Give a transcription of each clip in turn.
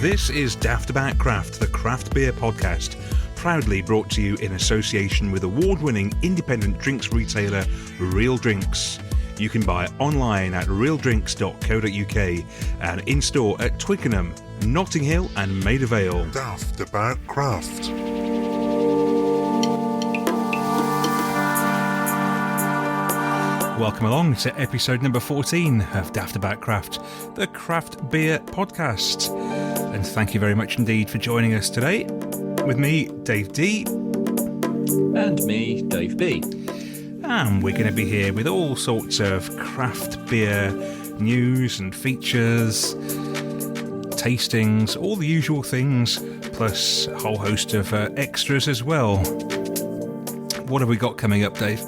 This is Daftaboutcraft, the craft beer podcast, proudly brought to you in association with award-winning independent drinks retailer Real Drinks. You can buy online at realdrinks.co.uk and in-store at Twickenham, Notting Hill and Maida Vale. Daftaboutcraft. Welcome along to episode number 14 of Daftaboutcraft, the craft beer podcast. And thank you very much indeed for joining us today. With me, Dave D. And me, Dave B. And we're going to be here with all sorts of craft beer news and features, tastings, all the usual things, plus a whole host of extras as well. What have we got coming up, Dave?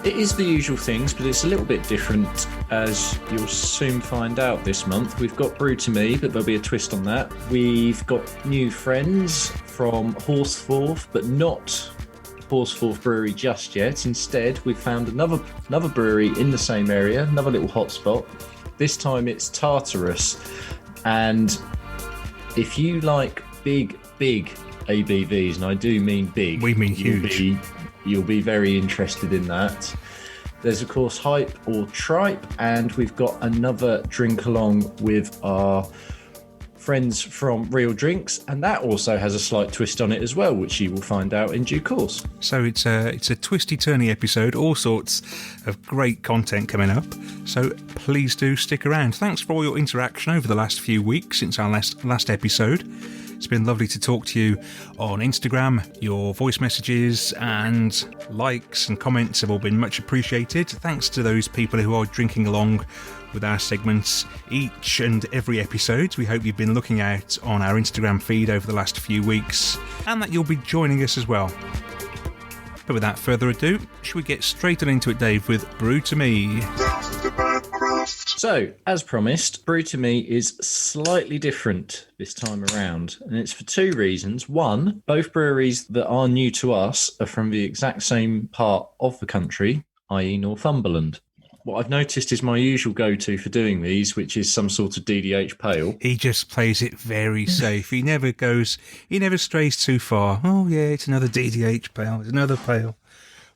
It is the usual things, but it's a little bit different, as you'll soon find out this month. We've got Brew to Me, but there'll be a twist on that. We've got new friends from Horsforth, but not Horsforth Brewery just yet. Instead, we've found another brewery in the same area, another little hotspot. This time it's Tartarus. And if you like big ABVs, and I do mean big. We mean huge. You'll be very interested in that. There's, of course, Hype or Tripe, and we've got another drink along with our friends from Real Drinks, and that also has a slight twist on it as well, which you will find out in due course. So it's a twisty-turny episode, all sorts of great content coming up, so please do stick around. Thanks for all your interaction over the last few weeks since our last episode. It's been lovely to talk to you on Instagram. Your voice messages and likes and comments have all been much appreciated. Thanks to those people who are drinking along with our segments each and every episode. We hope you've been looking out on our Instagram feed over the last few weeks and that you'll be joining us as well. But without further ado, should we get straight on into it, Dave, with Brew to Me? So, as promised, Brew to Me is slightly different this time around, and it's for two reasons. One, both breweries that are new to us are from the exact same part of the country, i.e. Northumberland. What I've noticed is my usual go-to for doing these, which is some sort of DDH pale. He just plays it very safe. He never strays too far. Oh yeah, it's another DDH pale, it's another pale.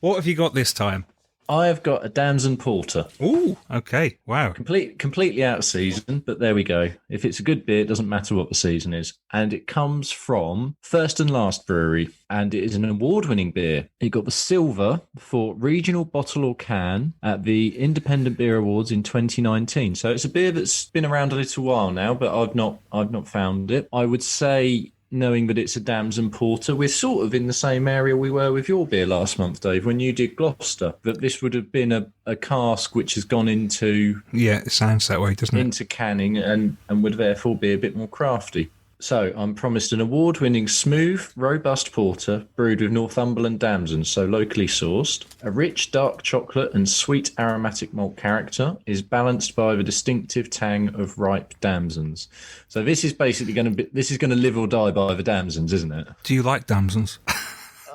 What have you got this time? I have got a Damson Porter. Ooh, okay, wow. Completely out of season, but there we go. If it's a good beer, it doesn't matter what the season is. And it comes from First and Last Brewery, and it is an award-winning beer. It got the silver for regional bottle or can at the Independent Beer Awards in 2019. So it's a beer that's been around a little while now, but I've not found it. I would say, knowing that it's a Damson Porter, we're sort of in the same area we were with your beer last month, Dave, when you did Gloucester, that this would have been a cask which has gone into... Yeah, it sounds that way, doesn't it? Into canning and would therefore be a bit more crafty. So I'm promised an award-winning smooth, robust porter brewed with Northumberland damsons, so locally sourced. A rich, dark chocolate and sweet aromatic malt character is balanced by the distinctive tang of ripe damsons. So this is basically going to live or die by the damsons, isn't it? Do you like damsons?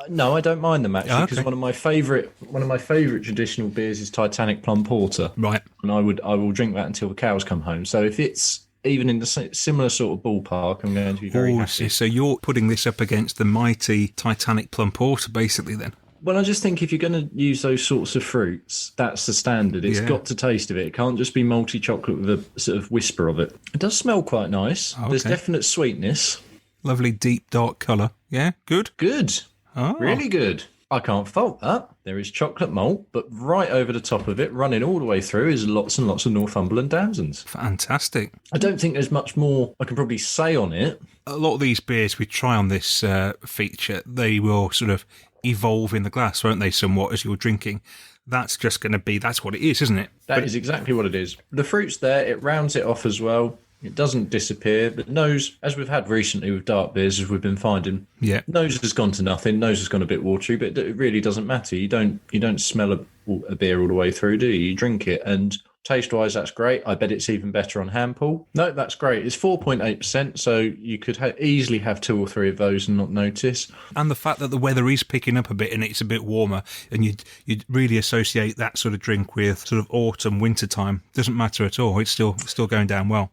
No, I don't mind them actually, because okay. one of my favourite traditional beers is Titanic Plum Porter. Right. And I will drink that until the cows come home. So if it's even in the similar sort of ballpark, I'm going to be very happy. So you're putting this up against the mighty Titanic Plum Porter, basically, then? Well, I just think if you're going to use those sorts of fruits, that's the standard. It's got to taste of it. It can't just be malty chocolate with a sort of whisper of it. It does smell quite nice. Okay. There's definite sweetness. Lovely, deep, dark colour. Yeah, good? Good. Oh. Really good. I can't fault that. There is chocolate malt, but right over the top of it, running all the way through, is lots and lots of Northumberland damsons. Fantastic. I don't think there's much more I can probably say on it. A lot of these beers we try on this feature, they will sort of evolve in the glass, won't they, somewhat, as you're drinking. That's just going to be, that's what it is, isn't it? That is exactly what it is. The fruit's there, it rounds it off as well. It doesn't disappear. The nose, as we've had recently with dark beers, as we've been finding, nose has gone to nothing. Nose has gone a bit watery, but it really doesn't matter. You don't smell a beer all the way through, do you? You drink it, and Taste-wise, that's great. I bet it's even better on hand pull. No, that's great. It's 4.8%, so you could easily have 2 or 3 of those and not notice. And the fact that the weather is picking up a bit and it's a bit warmer, and you'd really associate that sort of drink with sort of autumn, winter time. Doesn't matter at all. It's still going down well.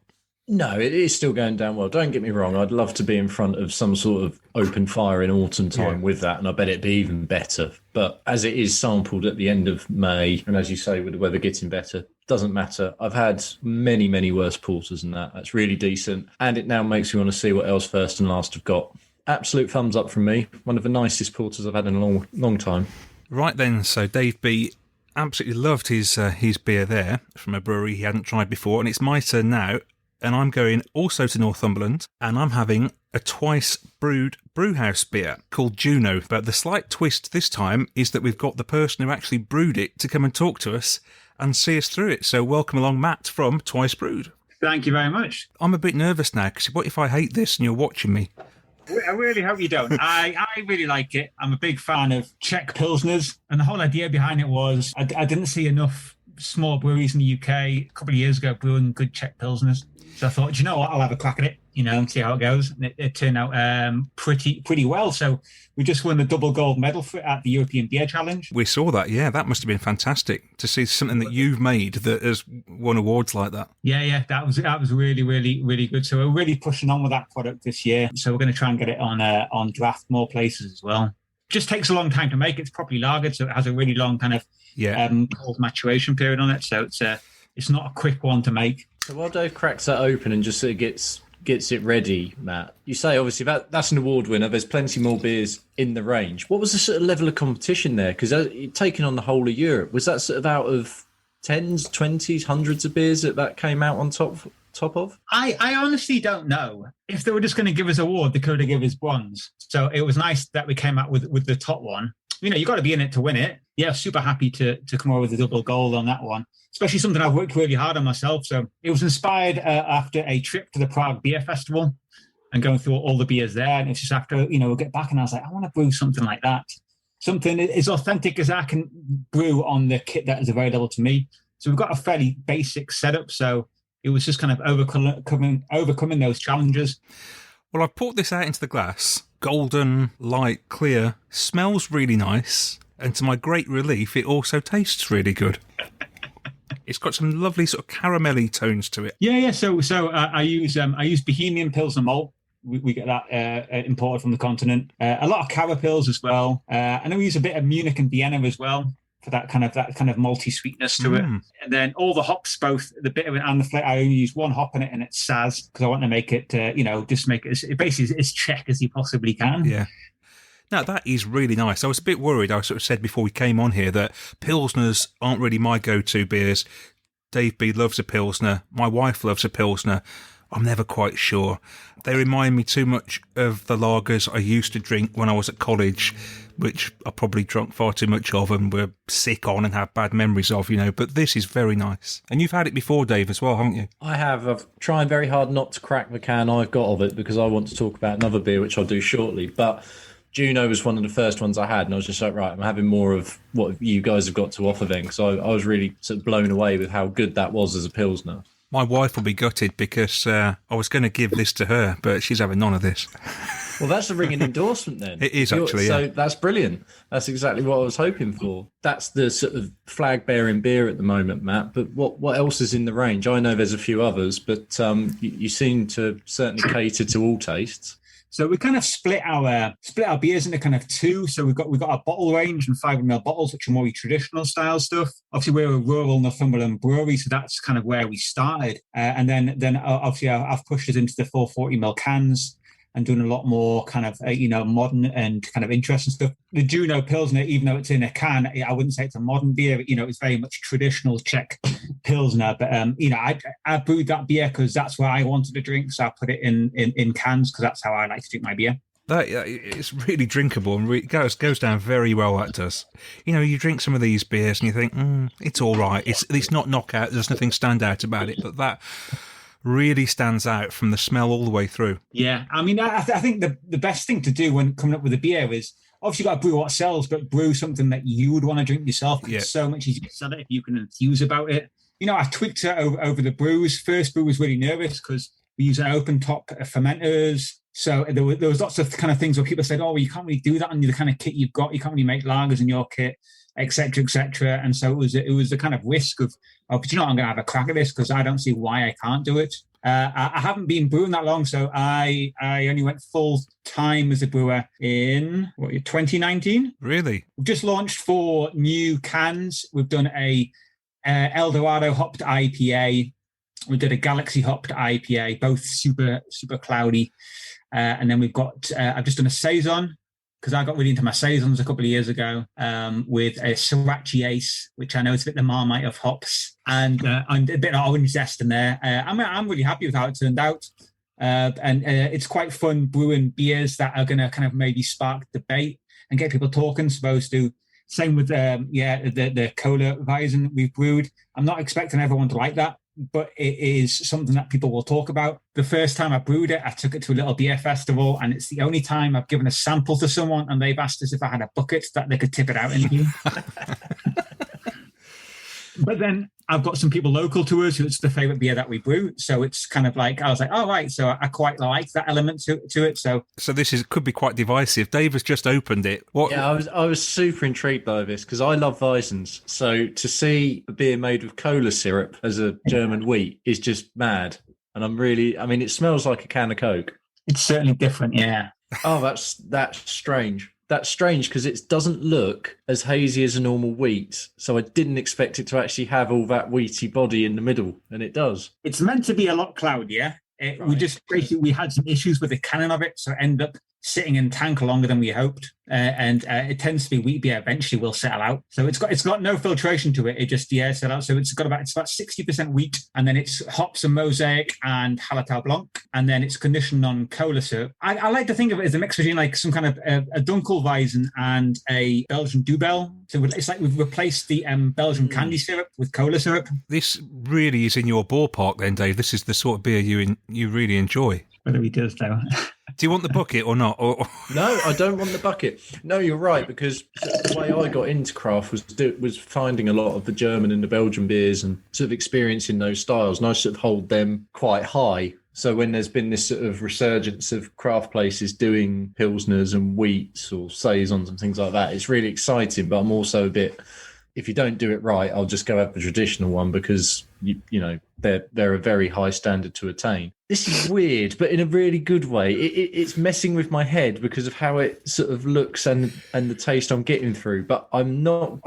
No, it is still going down well. Don't get me wrong. I'd love to be in front of some sort of open fire in autumn time with that, and I bet it'd be even better. But as it is sampled at the end of May, and as you say, with the weather getting better, doesn't matter. I've had many, many worse porters than that. That's really decent. And it now makes me want to see what else First and Last have got. Absolute thumbs up from me. One of the nicest porters I've had in a long, long time. Right then, so Dave B absolutely loved his beer there from a brewery he hadn't tried before, and it's my turn now. And I'm going also to Northumberland, and I'm having a twice brewed brewhouse beer called Juno. But the slight twist this time is that we've got the person who actually brewed it to come and talk to us and see us through it. So welcome along, Matt from Twice Brewed. Thank you very much. I'm a bit nervous now, because what if I hate this and you're watching me? I really hope you don't. I really like it. I'm a big fan of Czech Pilsners, and the whole idea behind it was I didn't see enough small breweries in the UK a couple of years ago brewing good Czech Pilsners. So I thought, do you know what? I'll have a crack at it, and see how it goes. And it turned out pretty well. So we just won the double gold medal for it at the European Beer Challenge. We saw that, yeah. That must have been fantastic to see something that you've made that has won awards like that. Yeah, that was really, really, really good. So we're really pushing on with that product this year. So we're going to try and get it on draft more places as well. Just takes a long time to make. It's properly lagered, so it has a really long kind of cold maturation period on it. So it's not a quick one to make. So while Dave cracks that open and just sort of gets it ready, Matt, you say obviously that's an award winner. There's plenty more beers in the range. What was the sort of level of competition there? Because taking on the whole of Europe, was that sort of out of 10s, 20s, hundreds of beers that came out on top of? I honestly don't know. If they were just going to give us an award, they could have given us bronze. So it was nice that we came out with the top one. You've got to be in it to win it. Yeah, super happy to come over with a double gold on that one, especially something I've worked really hard on myself. So it was inspired after a trip to the Prague Beer Festival and going through all the beers there. And it's just after, we'll get back and I was like, I want to brew something like that. Something as authentic as I can brew on the kit that is available to me. So we've got a fairly basic setup. So it was just kind of overcoming those challenges. Well, I've poured this out into the glass. Golden, light, clear. Smells really nice. And to my great relief, it also tastes really good. It's got some lovely sort of caramelly tones to it. Yeah. So I use Bohemian Pilsner malt. We get that imported from the continent. A lot of Cara Pils as well. And then we use a bit of Munich and Vienna as well for that kind of malty sweetness to it. And then all the hops, both the bitter and the flavor. I only use one hop in it, and it's Saz, because I want to make it, just make it basically as Czech as you possibly can. Yeah. Now, that is really nice. I was a bit worried. I sort of said before we came on here that Pilsners aren't really my go-to beers. Dave B loves a Pilsner. My wife loves a Pilsner. I'm never quite sure. They remind me too much of the lagers I used to drink when I was at college, which I probably drunk far too much of and were sick on and have bad memories of, But this is very nice. And you've had it before, Dave, as well, haven't you? I have. I've tried very hard not to crack the can I've got of it because I want to talk about another beer, which I'll do shortly. But Juno was one of the first ones I had, and I was just like, right, I'm having more of what you guys have got to offer then, because I was really sort of blown away with how good that was as a Pilsner. My wife will be gutted because I was going to give this to her, but she's having none of this. Well, that's a ringing endorsement then. It is actually, So that's brilliant. That's exactly what I was hoping for. That's the sort of flag-bearing beer at the moment, Matt. But what else is in the range? I know there's a few others, but you seem to certainly cater to all tastes. So we kind of split our beers into kind of two. So we've got a bottle range and 500ml bottles, which are more traditional style stuff. Obviously, we're a rural Northumberland brewery, so that's kind of where we started. And then obviously I've pushed it into the 440ml cans and doing a lot more kind of, modern and kind of interesting stuff. The Juno Pilsner, even though it's in a can, I wouldn't say it's a modern beer. It's very much traditional Czech Pilsner. But, I brewed that beer because that's where I wanted to drink. So I put it in cans because that's how I like to drink my beer. That it's really drinkable and it goes down very well, that does. You drink some of these beers and you think, it's all right. It's not knockout. There's nothing stand out about it. But that really stands out from the smell all the way through. Yeah, I mean, I think the best thing to do when coming up with a beer is obviously you've got to brew what sells, but brew something that you would want to drink yourself. Yeah. It's so much easier to sell it if you can enthuse about it. I tweaked it over the brews. First brew was really nervous because we use an open top fermenters. So there was lots of kind of things where people said, oh, well, you can't really do that on the kind of kit you've got. You can't really make lagers in your kit, et cetera, et cetera. And so it was the kind of risk of I'm going to have a crack at this because I don't see why I can't do it. I haven't been brewing that long, so I only went full time as a brewer in 2019. Really? We've just launched 4 new cans. We've done a El Dorado hopped IPA. We did a Galaxy hopped IPA, both super cloudy. And then we've got I've just done a saison because I got really into my saisons a couple of years ago with a Sriracha Ace, which I know is a bit the Marmite of hops, and a bit of orange zest in there. I'm really happy with how it turned out. And it's quite fun brewing beers that are going to kind of maybe spark debate and get people talking, supposed to. Same with the cola Weizen we've brewed. I'm not expecting everyone to like that, but it is something that people will talk about. The first time I brewed it, I took it to a little beer festival, and it's the only time I've given a sample to someone, and they've asked us if I had a bucket that they could tip it out into. But then I've got some people local to us who it's the favorite beer that we brew. So it's kind of like, I was like, oh, right. So I quite like that element to it. So this could be quite divisive. Dave has just opened it. Yeah, I was super intrigued by this because I love Weizens. So to see a beer made with cola syrup as a German wheat is just mad. And it smells like a can of Coke. It's certainly different. Yeah. Oh, that's strange. That's strange because it doesn't look as hazy as a normal wheat. So I didn't expect it to actually have all that wheaty body in the middle, and it does. It's meant to be a lot cloudier. Right. We had some issues with the canning of it, so it ended up sitting in tank longer than we hoped. And it tends to be wheat beer eventually will settle out. So it's got no filtration to it. It just settle out. So it's about 60% wheat, and then it's hops and mosaic and Hallertau Blanc, and then it's conditioned on cola syrup. I like to think of it as a mix between like some kind of a Dunkelweizen and a Belgian Dubel. So it's like we've replaced the Belgian candy syrup with cola syrup. This really is in your ballpark then, Dave. This is the sort of beer you really enjoy. Whether he does, though. Do you want the bucket or not? No, I don't want the bucket. No, you're right, because the way I got into craft was finding a lot of the German and the Belgian beers and sort of experiencing those styles, and I sort of hold them quite high. So when there's been this sort of resurgence of craft places doing pilsners and wheats or saisons and things like that, it's really exciting, but I'm also a bit... If you don't do it right, I'll just go have the traditional one because they're a very high standard to attain. This is weird, but in a really good way. It's messing with my head because of how it sort of looks and the taste I'm getting through. But I'm not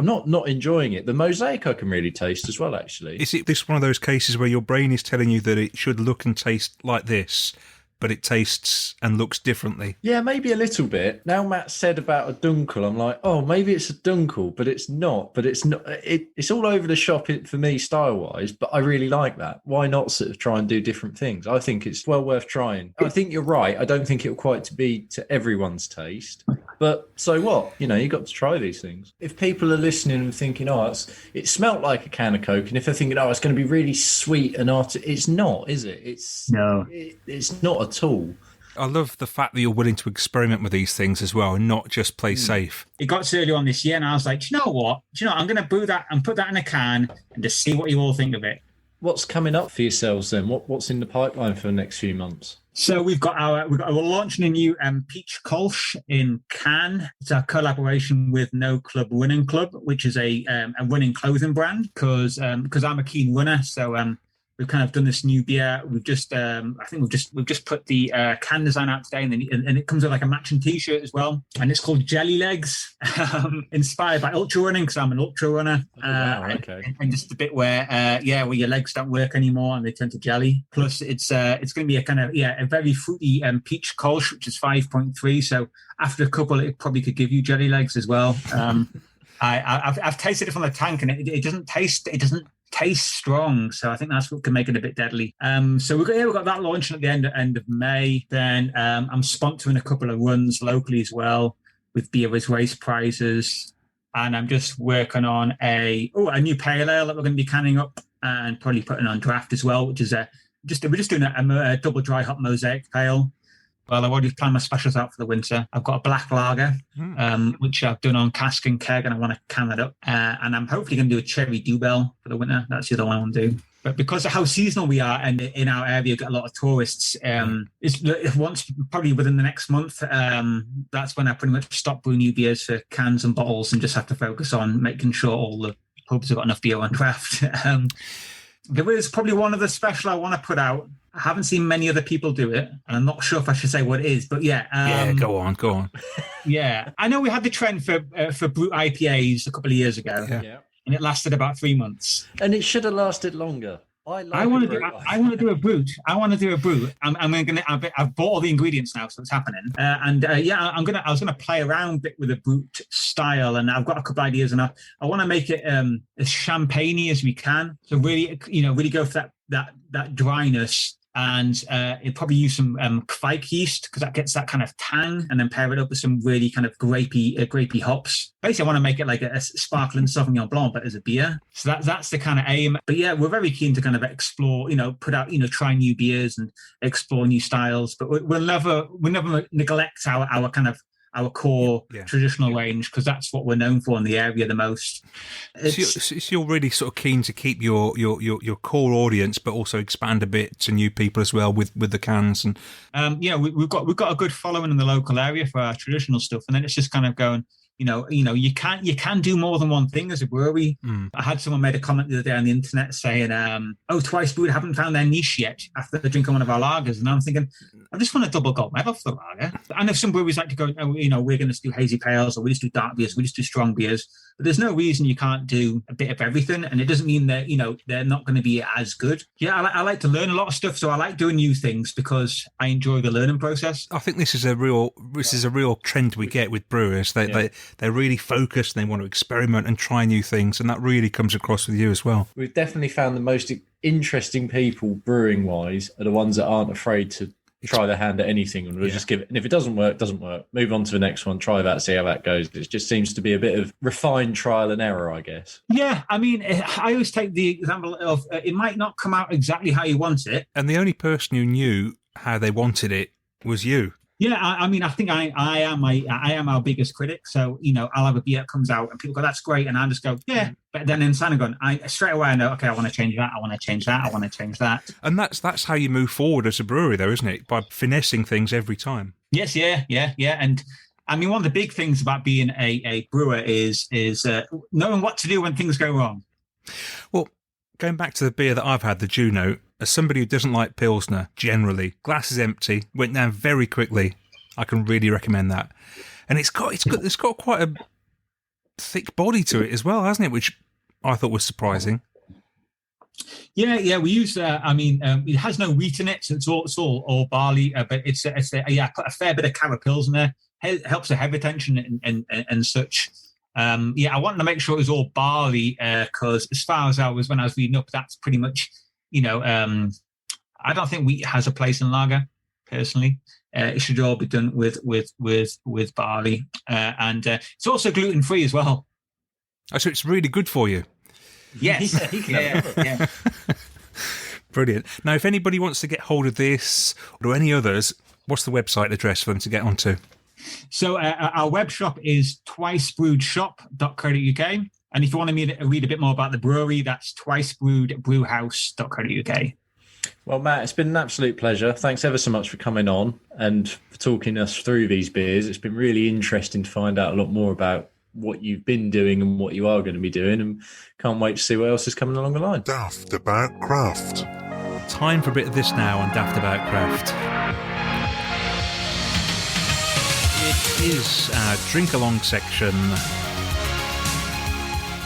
enjoying it. The mosaic I can really taste as well. Actually, is it this one of those cases where your brain is telling you that it should look and taste like this, but it tastes and looks differently? Yeah, maybe a little bit. Now Matt said about a dunkel, I'm like, oh, maybe it's a dunkel, but it's not. But it's not. It's all over the shop for me style-wise, but I really like that. Why not sort of try and do different things? I think it's well worth trying. I think you're right. I don't think it'll quite be to everyone's taste, but so what? You got to try these things. If people are listening and thinking, oh, it smelt like a can of Coke, and if they're thinking, oh, it's going to be really sweet and it's not, is it? It's not at all. I love the fact that you're willing to experiment with these things as well and not just play safe. It got to early on this year and I was like, do you know what? I'm going to brew that and put that in a can and just see what you all think of it. What's coming up for yourselves then? What's in the pipeline for the next few months? So we're launching a new peach kolsch in Cannes. It's our collaboration with No Club Running Club, which is a running clothing brand because I'm a keen runner. So we've kind of done this new beer. We've just we've just put the can design out today, and it comes with like a matching T-shirt as well. And it's called Jelly Legs, inspired by ultra running because I'm an ultra runner. Okay. And just a bit where your legs don't work anymore and they turn to jelly. Plus, it's going to be a very fruity peach kolsch, which is 5.3. So after a couple, it probably could give you jelly legs as well. I've tasted it from the tank, and it doesn't taste strong, so I think that's what can make it a bit deadly. So we've got that launching at the end of May. Then I'm sponsoring a couple of runs locally as well with Beer is Race prizes, and I'm just working on a new pale ale that we're going to be canning up and probably putting on draft as well, which is we're just doing a double dry hop mosaic pale. Well, I've already planned my specials out for the winter. I've got a black lager, which I've done on cask and keg, and I want to can that up. And I'm hopefully going to do a cherry dewbell for the winter. That's the other one I want to do. But because of how seasonal we are, and in our area, we've got a lot of tourists, once probably within the next month, that's when I pretty much stop brewing new beers for cans and bottles and just have to focus on making sure all the pubs have got enough beer on draft. There is probably one other special I want to put out. I haven't seen many other people do it, and I'm not sure if I should say what it is, but yeah. Go on. Yeah. I know we had the trend for brute IPAs a couple of years ago. Yeah. And it lasted about 3 months. And it should have lasted longer. I want to do a brute. I've bought all the ingredients now, so it's happening. I was gonna play around a bit with a brute style, and I've got a couple ideas, and I want to make it as champagne-y as we can. So really go for that dryness. And it'd probably use some Kvike yeast, because that gets that kind of tang, and then pair it up with some really kind of grapey hops. Basically, I want to make it like a sparkling Sauvignon Blanc, but as a beer. So that's the kind of aim. But yeah, we're very keen to kind of explore, put out, try new beers and explore new styles. But we'll never neglect our kind of our core traditional range, because that's what we're known for in the area the most. So you're really sort of keen to keep your core audience, but also expand a bit to new people as well with the cans. And we've got a good following in the local area for our traditional stuff, and then it's just kind of going. You can do more than one thing as a brewery. I had someone made a comment the other day on the internet saying, Twice Brewed haven't found their niche yet after drinking one of our lagers. And I'm thinking, I just want a double gold medal for the lager. I know some breweries like to go, we're going to do hazy pales, or we just do dark beers, we just do strong beers. But there's no reason you can't do a bit of everything. And it doesn't mean that, they're not going to be as good. Yeah, I like to learn a lot of stuff. So I like doing new things because I enjoy the learning process. I think this is a real trend we get with brewers. They're really focused and they want to experiment and try new things, and that really comes across with you as well. We've definitely found the most interesting people brewing wise are the ones that aren't afraid to try their hand at anything, and we'll just give it. And if it doesn't work, move on to the next one, try that, see how that goes. It just seems to be a bit of refined trial and error, I guess. Yeah, I mean, I always take the example of it might not come out exactly how you want it, and the only person who knew how they wanted it was you. Yeah, I mean, I think I am our biggest critic. So, I'll have a beer that comes out and people go, that's great. And I just go, yeah. But then inside I'm going, straight away I know, okay, I want to change that. I want to change that. I want to change that. And that's how you move forward as a brewery though, isn't it? By finessing things every time. Yes, yeah. And I mean, one of the big things about being a brewer is knowing what to do when things go wrong. Well, going back to the beer that I've had, the Juno, as somebody who doesn't like Pilsner, generally, glass is empty, went down very quickly. I can really recommend that. And it's got quite a thick body to it as well, hasn't it? Which I thought was surprising. Yeah. We use. It has no wheat in it, so it's all barley. But it's put a fair bit of carapils in there. It helps the head retention and such. I wanted to make sure it was all barley because as far as when I was reading up, that's pretty much. I don't think wheat has a place in lager, personally. It should all be done with barley, and it's also gluten free as well. Oh, so it's really good for you. Yes, yeah. Brilliant. Now, if anybody wants to get hold of this or any others, what's the website address for them to get onto? So our web shop is twicebrewedshop.co.uk. And if you want me to read a bit more about the brewery, that's twicebrewedbrewhouse.co.uk. Well, Matt, it's been an absolute pleasure. Thanks ever so much for coming on and for talking us through these beers. It's been really interesting to find out a lot more about what you've been doing and what you are going to be doing, and can't wait to see what else is coming along the line. Daftaboutcraft. Time for a bit of this now on Daftaboutcraft. It is our drink-along section.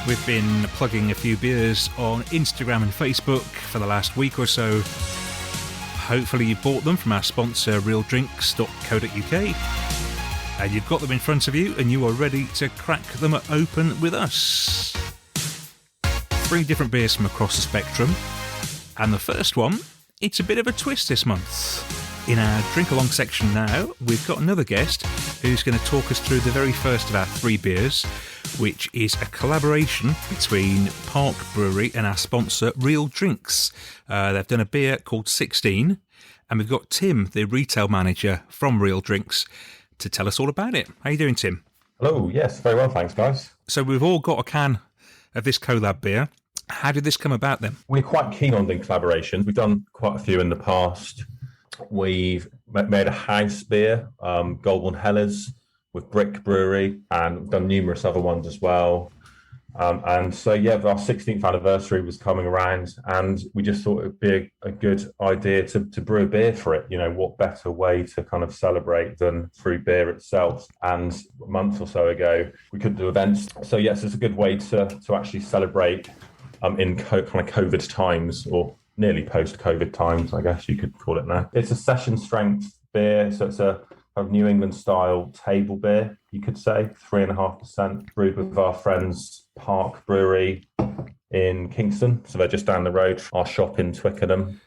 We've been plugging a few beers on Instagram and Facebook for the last week or so. Hopefully you bought them from our sponsor realdrinks.co.uk, and you've got them in front of you and you are ready to crack them open with us. 3 different beers from across the spectrum, and the first one, it's a bit of a twist this month. In our drink-along section now, we've got another guest who's going to talk us through the very first of our 3 beers, which is a collaboration between Park Brewery and our sponsor, Real Drinks. They've done a beer called 16, And we've got Tim, the retail manager from Real Drinks, to tell us all about it. How you doing, Tim? Hello, yes, very well, thanks, guys. So we've all got a can of this collab beer. How did this come about then? We're quite keen on doing collaborations. We've done quite a few in the past. We've made a house beer, Goldborn Hellers, with Brick Brewery, and we've done numerous other ones as well. And so, yeah, our 16th anniversary was coming around, and we just thought it would be a good idea to brew a beer for it. You know, what better way to kind of celebrate than through beer itself? And a month or so ago, we could do events. So, yes, it's a good way to actually celebrate in kind of COVID times, or nearly post-COVID times, I guess you could call it now. It's a session strength beer, so it's a New England style table beer, you could say, 3.5%, brewed with our friends Park Brewery in Kingston. So they're just down the road, our shop in Twickenham.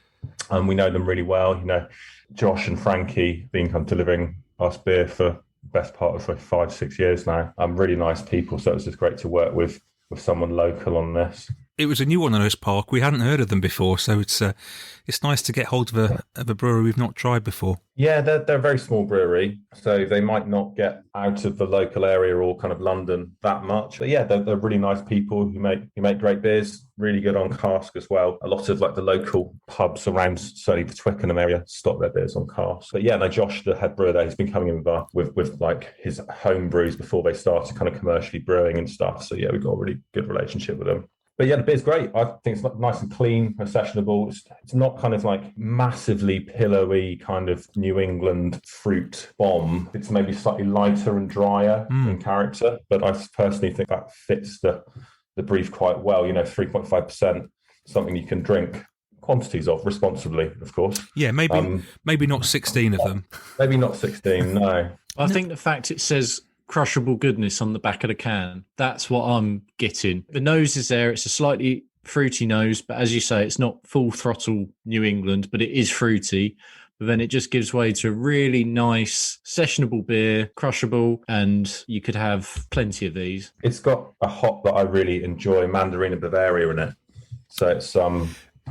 We know them really well. You know, Josh and Frankie been kind of delivering us beer for the best part of 5-6 years now. Really nice people. So it was just great to work with someone local on this. It was a new one on us, Park. We hadn't heard of them before, so it's nice to get hold of a brewery we've not tried before. Yeah, they're a very small brewery, so they might not get out of the local area or kind of London that much. But yeah, they're really nice people who make great beers, really good on cask as well. A lot of like the local pubs around, certainly the Twickenham area, stock their beers on cask. But yeah, no, Josh, the head brewer there, he's been coming in with like his home brews before they started kind of commercially brewing and stuff. So yeah, we've got a really good relationship with them. But yeah, the beer's great. I think it's nice and clean, sessionable. It's not kind of like massively pillowy kind of New England fruit bomb. It's maybe slightly lighter and drier in character, but I personally think that fits the brief quite well. You know, 3.5%, something you can drink quantities of responsibly, of course. Yeah, maybe not 16 of them. Maybe not 16, no. I think the fact it says crushable goodness on the back of the can, that's what I'm getting. The nose is there. It's a slightly fruity nose, but as you say, it's not full throttle New England, but it is fruity. But then it just gives way to a really nice sessionable beer, crushable, and you could have plenty of these. It's got a hop that I really enjoy, Mandarina Bavaria, in it. So it's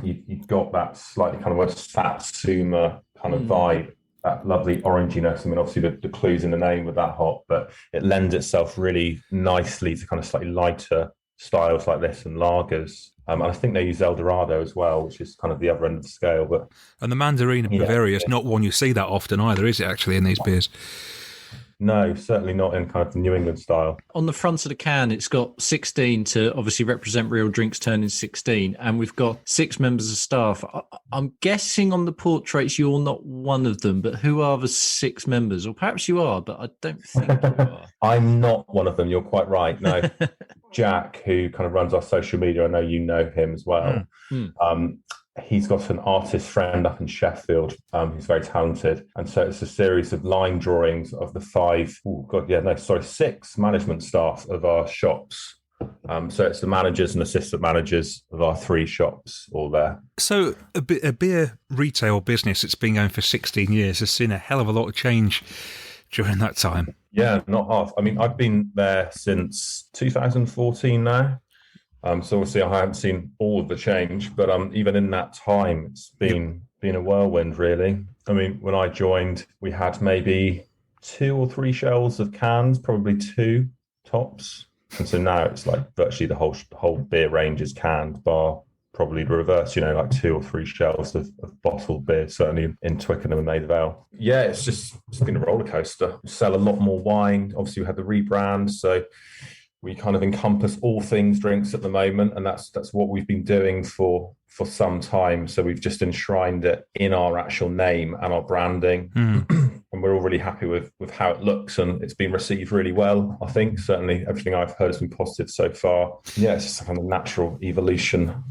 you've got that slightly kind of Satsuma kind of vibe. That lovely oranginess. I mean, obviously the clue's in the name with that hop, but it lends itself really nicely to kind of slightly lighter styles like this and lagers. And I think they use Eldorado as well, which is kind of the other end of the scale. And the Mandarina Bavaria is not one you see that often either, is it, actually, in these beers? No, certainly not in kind of the New England style. On the front of the can, it's got 16 to obviously represent Real Drinks turning 16, and we've got 6 members of staff. I'm guessing on the portraits you're not one of them, but who are the 6 members? Or perhaps you are, but I don't think you are. I'm not one of them, you're quite right. No, Jack, who kind of runs our social media, I know you know him as well. He's got an artist friend up in Sheffield who's very talented. And so it's a series of line drawings of the 6 management staff of our shops. So it's the managers and assistant managers of our 3 shops all there. So a beer retail business that's been going for 16 years has seen a hell of a lot of change during that time. Yeah, not half. I mean, I've been there since 2014 now. So obviously I haven't seen all of the change, but even in that time, it's been a whirlwind, really. I mean, when I joined, we had maybe 2 or 3 shelves of cans, probably 2 tops. And so now it's like virtually the whole beer range is canned, bar probably the reverse, you know, like 2 or 3 shelves of bottled beer, certainly in Twickenham and Maida Vale. Yeah, it's been a roller coaster. We sell a lot more wine. Obviously, we had the rebrand, so we kind of encompass all things drinks at the moment, and that's what we've been doing for some time. So we've just enshrined it in our actual name and our branding, and we're all really happy with how it looks, and it's been received really well. I think certainly everything I've heard has been positive so far. Yeah, it's just a kind of natural evolution.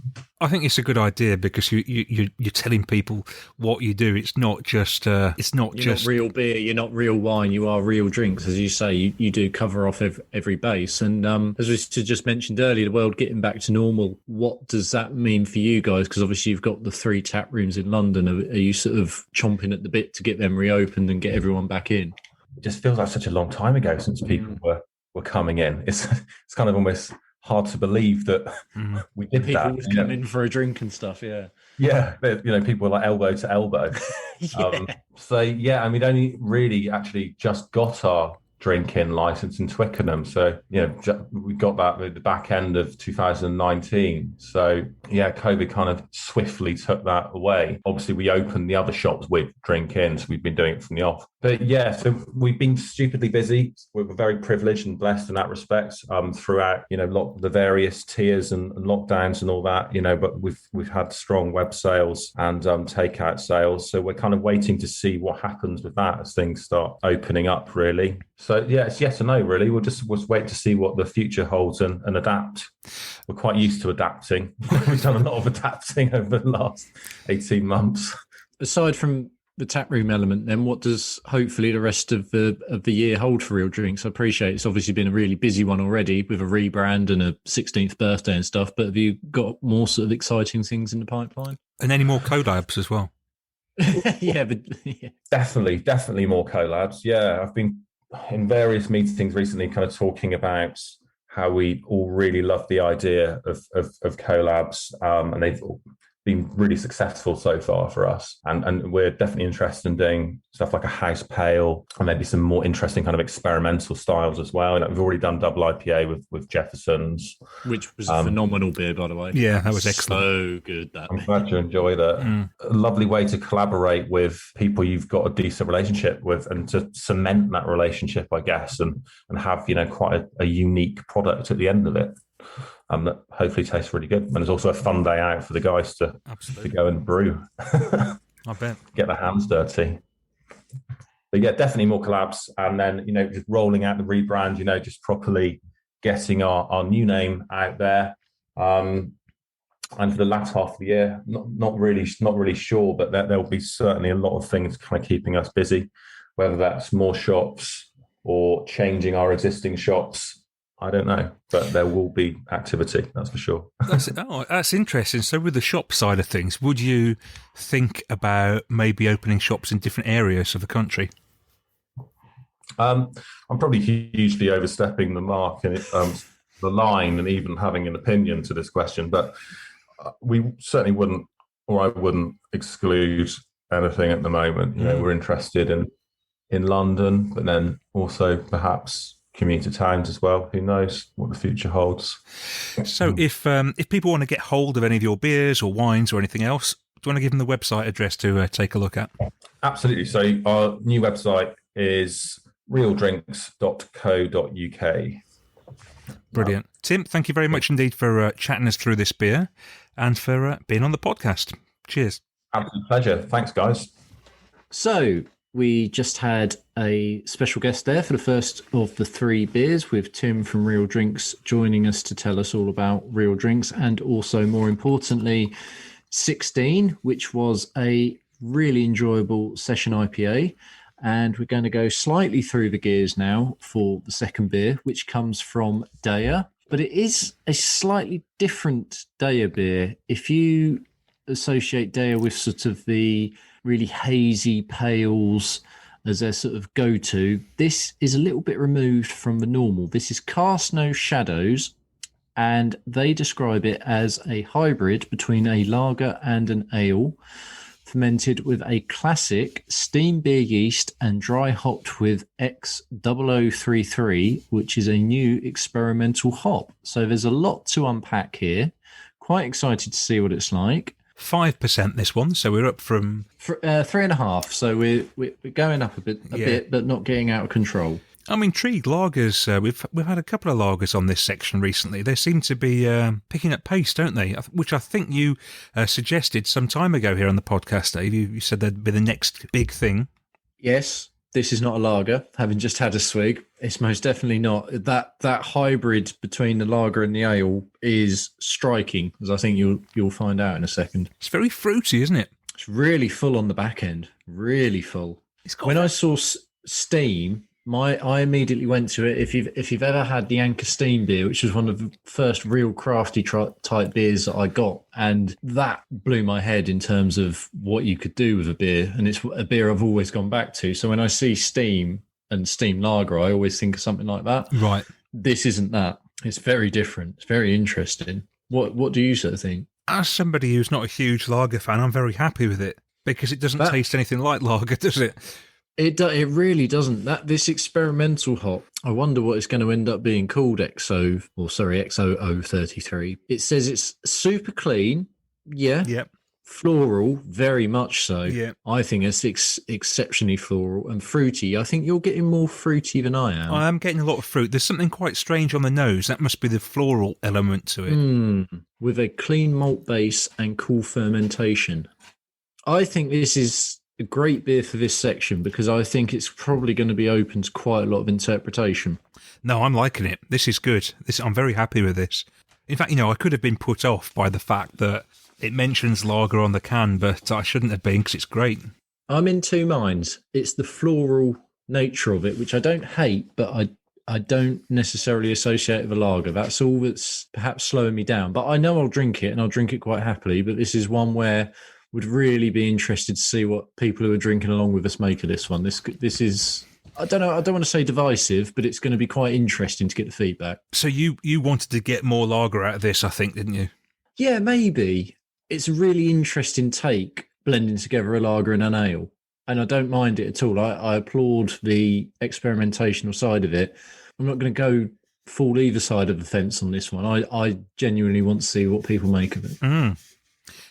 I think it's a good idea because you're telling people what you do. It's not just you're not real beer, you're not real wine, you are real drinks. As you say, you do cover off every base. And as we just mentioned earlier, the world getting back to normal, what does that mean for you guys? Because obviously you've got the 3 tap rooms in London. Are you sort of chomping at the bit to get them reopened and get everyone back in? It just feels like such a long time ago since people were coming in. It's kind of almost hard to believe that we did people that. People come in for a drink and stuff, yeah. Yeah, people were like elbow to elbow. Yeah. And we'd only really actually just got our drinking license in Twickenham. So, we got that at the back end of 2019. So, COVID kind of swiftly took that away. Obviously, we opened the other shops with drink-in, so we've been doing it from the off. But so we've been stupidly busy. We're very privileged and blessed in that respect throughout, the various tiers and lockdowns and all that, but we've had strong web sales and takeout sales. So we're kind of waiting to see what happens with that as things start opening up, really. So, it's yes or no, really. We'll wait to see what the future holds and adapt. We're quite used to adapting. We've done a lot of adapting over the last 18 months. Aside from the taproom element, then what does hopefully the rest of the year hold for Real Drinks? I appreciate it's obviously been a really busy one already with a rebrand and a 16th birthday and stuff, but have you got more sort of exciting things in the pipeline? And any more collabs as well? Yeah. Definitely more collabs. Yeah, I've been in various meetings recently kind of talking about how we all really love the idea of collabs, and they've been really successful so far for us. And we're definitely interested in doing stuff like a house pale and maybe some more interesting kind of experimental styles as well. We've already done double IPA with Jefferson's. Which was a phenomenal beer, by the way. Yeah, that was excellent. So good. I'm glad you enjoyed it. A lovely way to collaborate with people you've got a decent relationship with and to cement that relationship, I guess, and have, quite a unique product at the end of it. That hopefully tastes really good. And it's also a fun day out for the guys to go and brew. I bet. Get their hands dirty. But definitely more collabs. And then, just rolling out the rebrand, just properly getting our new name out there. And for the last half of the year, not really sure, but there'll be certainly a lot of things kind of keeping us busy, whether that's more shops or changing our existing shops. I don't know, but there will be activity, that's for sure. That's interesting. So with the shop side of things, would you think about maybe opening shops in different areas of the country? I'm probably hugely overstepping the mark and the line and even having an opinion to this question, but we certainly wouldn't, or I wouldn't exclude anything at the moment. We're interested in London, but then also perhaps commuter towns as well. Who knows what the future holds? So if people want to get hold of any of your beers or wines or anything else, do you want to give them the website address to take a look at? Absolutely. So our new website is realdrinks.co.uk. Brilliant. Tim, thank you very much indeed for chatting us through this beer and for being on the podcast. Cheers. Absolute pleasure. Thanks, guys. So we just had a special guest there for the first of the 3 beers with Tim from Real Drinks joining us to tell us all about Real Drinks and also, more importantly, 16, which was a really enjoyable session IPA. And we're going to go slightly through the gears now for the second beer, which comes from Daya. But it is a slightly different Daya beer. If you associate Daya with sort of the really hazy pales as their sort of go-to, this is a little bit removed from the normal. This is Cast No Shadows, and they describe it as a hybrid between a lager and an ale, fermented with a classic steam beer yeast and dry hopped with X0033, which is a new experimental hop. So there's a lot to unpack here. Quite excited to see what it's like. 5% this one, so we're up from 3.5. So we're going up a bit, but not getting out of control. I'm intrigued. Lagers, we've had a couple of lagers on this section recently. They seem to be picking up pace, don't they? Which I think you suggested some time ago here on the podcast, Dave. You said that'd be the next big thing. Yes, this is not a lager. Having just had a swig, it's most definitely not. That hybrid between the lager and the ale is striking, as I think you'll find out in a second. It's very fruity, isn't it? It's really full on the back end. Really full. When I saw steam, I immediately went to it. If you've ever had the Anchor Steam beer, which was one of the first real crafty type beers that I got, and that blew my head in terms of what you could do with a beer. And it's a beer I've always gone back to. So when I see steam and steam lager, I always think of something like that. Right. This isn't that. It's very different. It's very interesting. What do you sort of think? As somebody who's not a huge lager fan, I'm very happy with it. Because it doesn't taste anything like lager, does it? It really doesn't. This experimental hop, I wonder what it's going to end up being called, XO033. It says it's super clean. Yeah. Yep. Floral, very much so. Yeah. I think it's exceptionally floral and fruity. I think you're getting more fruity than I am. I am getting a lot of fruit. There's something quite strange on the nose. That must be the floral element to it. With a clean malt base and cool fermentation. I think this is a great beer for this section because I think it's probably going to be open to quite a lot of interpretation. No, I'm liking it. This is good. I'm very happy with this. In fact, I could have been put off by the fact that it mentions lager on the can, but I shouldn't have been because it's great. I'm in two minds. It's the floral nature of it, which I don't hate, but I don't necessarily associate with a lager. That's all that's perhaps slowing me down. But I know I'll drink it, and I'll drink it quite happily. But this is one where would really be interested to see what people who are drinking along with us make of this one. This is, I don't know, I don't want to say divisive, but it's going to be quite interesting to get the feedback. So you wanted to get more lager out of this, I think, didn't you? Yeah, maybe. It's a really interesting take, blending together a lager and an ale. And I don't mind it at all. I applaud the experimentational side of it. I'm not going to go full either side of the fence on this one. I genuinely want to see what people make of it.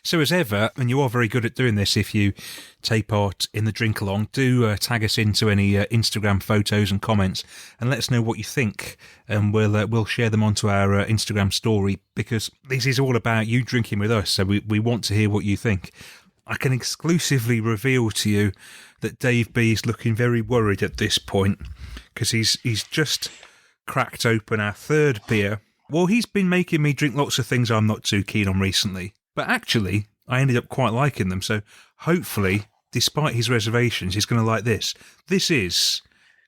So as ever, and you are very good at doing this if you take part in the drink along, do tag us into any Instagram photos and comments and let us know what you think, and we'll share them onto our Instagram story, because this is all about you drinking with us, so we want to hear what you think. I can exclusively reveal to you that Dave B is looking very worried at this point, because he's just cracked open our third beer. Well, he's been making me drink lots of things I'm not too keen on recently. But actually, I ended up quite liking them. So hopefully, despite his reservations, he's going to like this. This is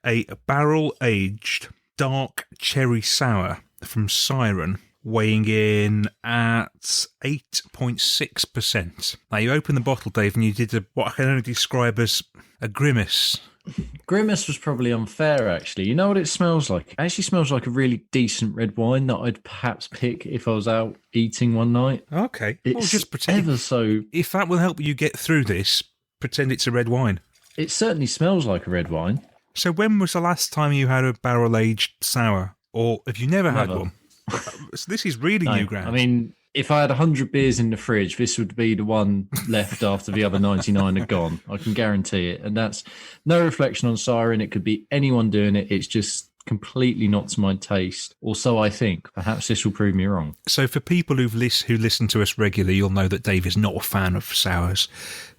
a barrel-aged dark cherry sour from Siren, weighing in at 8.6%. Now, you opened the bottle, Dave, and you did what I can only describe as a grimace. Grimace was probably unfair, actually. You know what it smells like? It actually smells like a really decent red wine that I'd perhaps pick if I was out eating one night. Okay. It's well, just pretend. ever so... If that will help you get through this, pretend it's a red wine. It certainly smells like a red wine. So when was the last time you had a barrel-aged sour? Or have you never had one? So this is really new ground. I mean, if I had 100 beers in the fridge, this would be the one left after the other 99 are gone. I can guarantee it. And that's no reflection on Siren. It could be anyone doing it. It's just completely not to my taste. Or so I think. Perhaps this will prove me wrong. So for people who listen to us regularly, you'll know that Dave is not a fan of sours.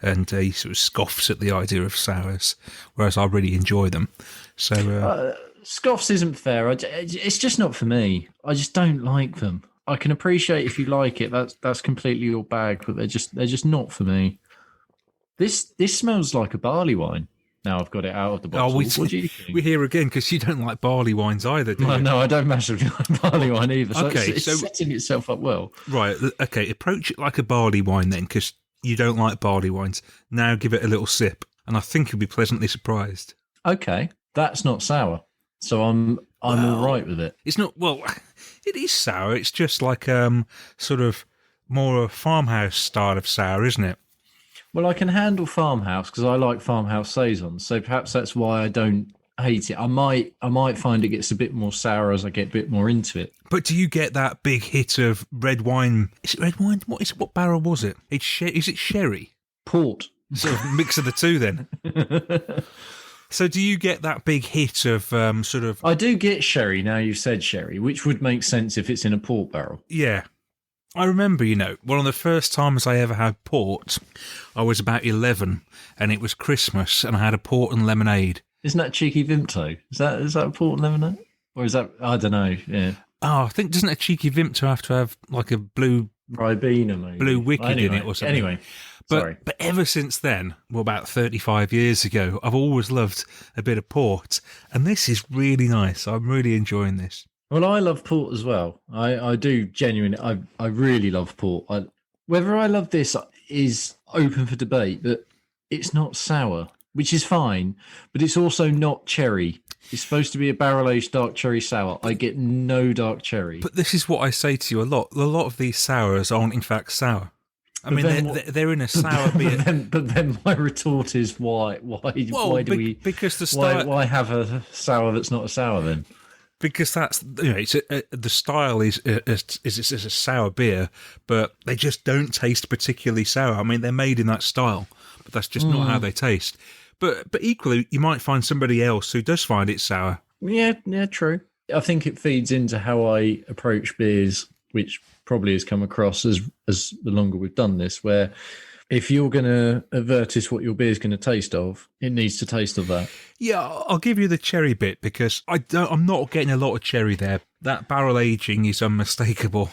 And he sort of scoffs at the idea of sours, whereas I really enjoy them. So scoffs isn't fair. It's just not for me. I just don't like them. I can appreciate if you like it. That's completely your bag, but they're just not for me. This smells like a barley wine. Now I've got it out of the bottle. What do you think? We're here again because you don't like barley wines either, do you? No, I don't massively like barley wine either. So okay, it's setting itself up well. Right. Okay. Approach it like a barley wine then, because you don't like barley wines. Now give it a little sip, and I think you'll be pleasantly surprised. Okay, that's not sour, so I'm all right with it. It's not. Well, it is sour. It's just like sort of more a farmhouse style of sour, isn't it? Well, I can handle farmhouse because I like farmhouse saisons, so perhaps that's why I don't hate it. I might find it gets a bit more sour as I get a bit more into it. But do you get that big hit of red wine? Is it red wine? What barrel was it? Is it sherry? Port. Sort of mix of the two then. So do you get that big hit of sort of... I do get sherry now you've said sherry, which would make sense if it's in a port barrel. Yeah. I remember, one of the first times I ever had port, I was about 11 and it was Christmas and I had a port and lemonade. Isn't that Cheeky Vimto? Is that a port and lemonade? Or is that, I don't know, yeah. Oh, I think, doesn't a Cheeky Vimto have to have like a blue... Ribena, maybe. Blue Wicked in it or something. Anyway, sorry. But ever since then, about 35 years ago, I've always loved a bit of port. And this is really nice. I'm really enjoying this. Well, I love port as well. I do genuinely. I really love port. Whether I love this is open for debate, but it's not sour, which is fine. But it's also not cherry. It's supposed to be a barrel-aged dark cherry sour. I get no dark cherry. But this is what I say to you a lot. A lot of these sours aren't in fact sour. I mean, they're in a sour beer. But then my retort is why do we? Because the style. Why have a sour that's not a sour then? Because that's it's the style is it's a sour beer, but they just don't taste particularly sour. I mean, they're made in that style, but that's just not how they taste. But equally, you might find somebody else who does find it sour. Yeah, true. I think it feeds into how I approach beers, which probably has come across as the longer we've done this, where if you're going to advertise what your beer is going to taste of, it needs to taste of that. Yeah, I'll give you the cherry bit because I'm not getting a lot of cherry there. That barrel aging is unmistakable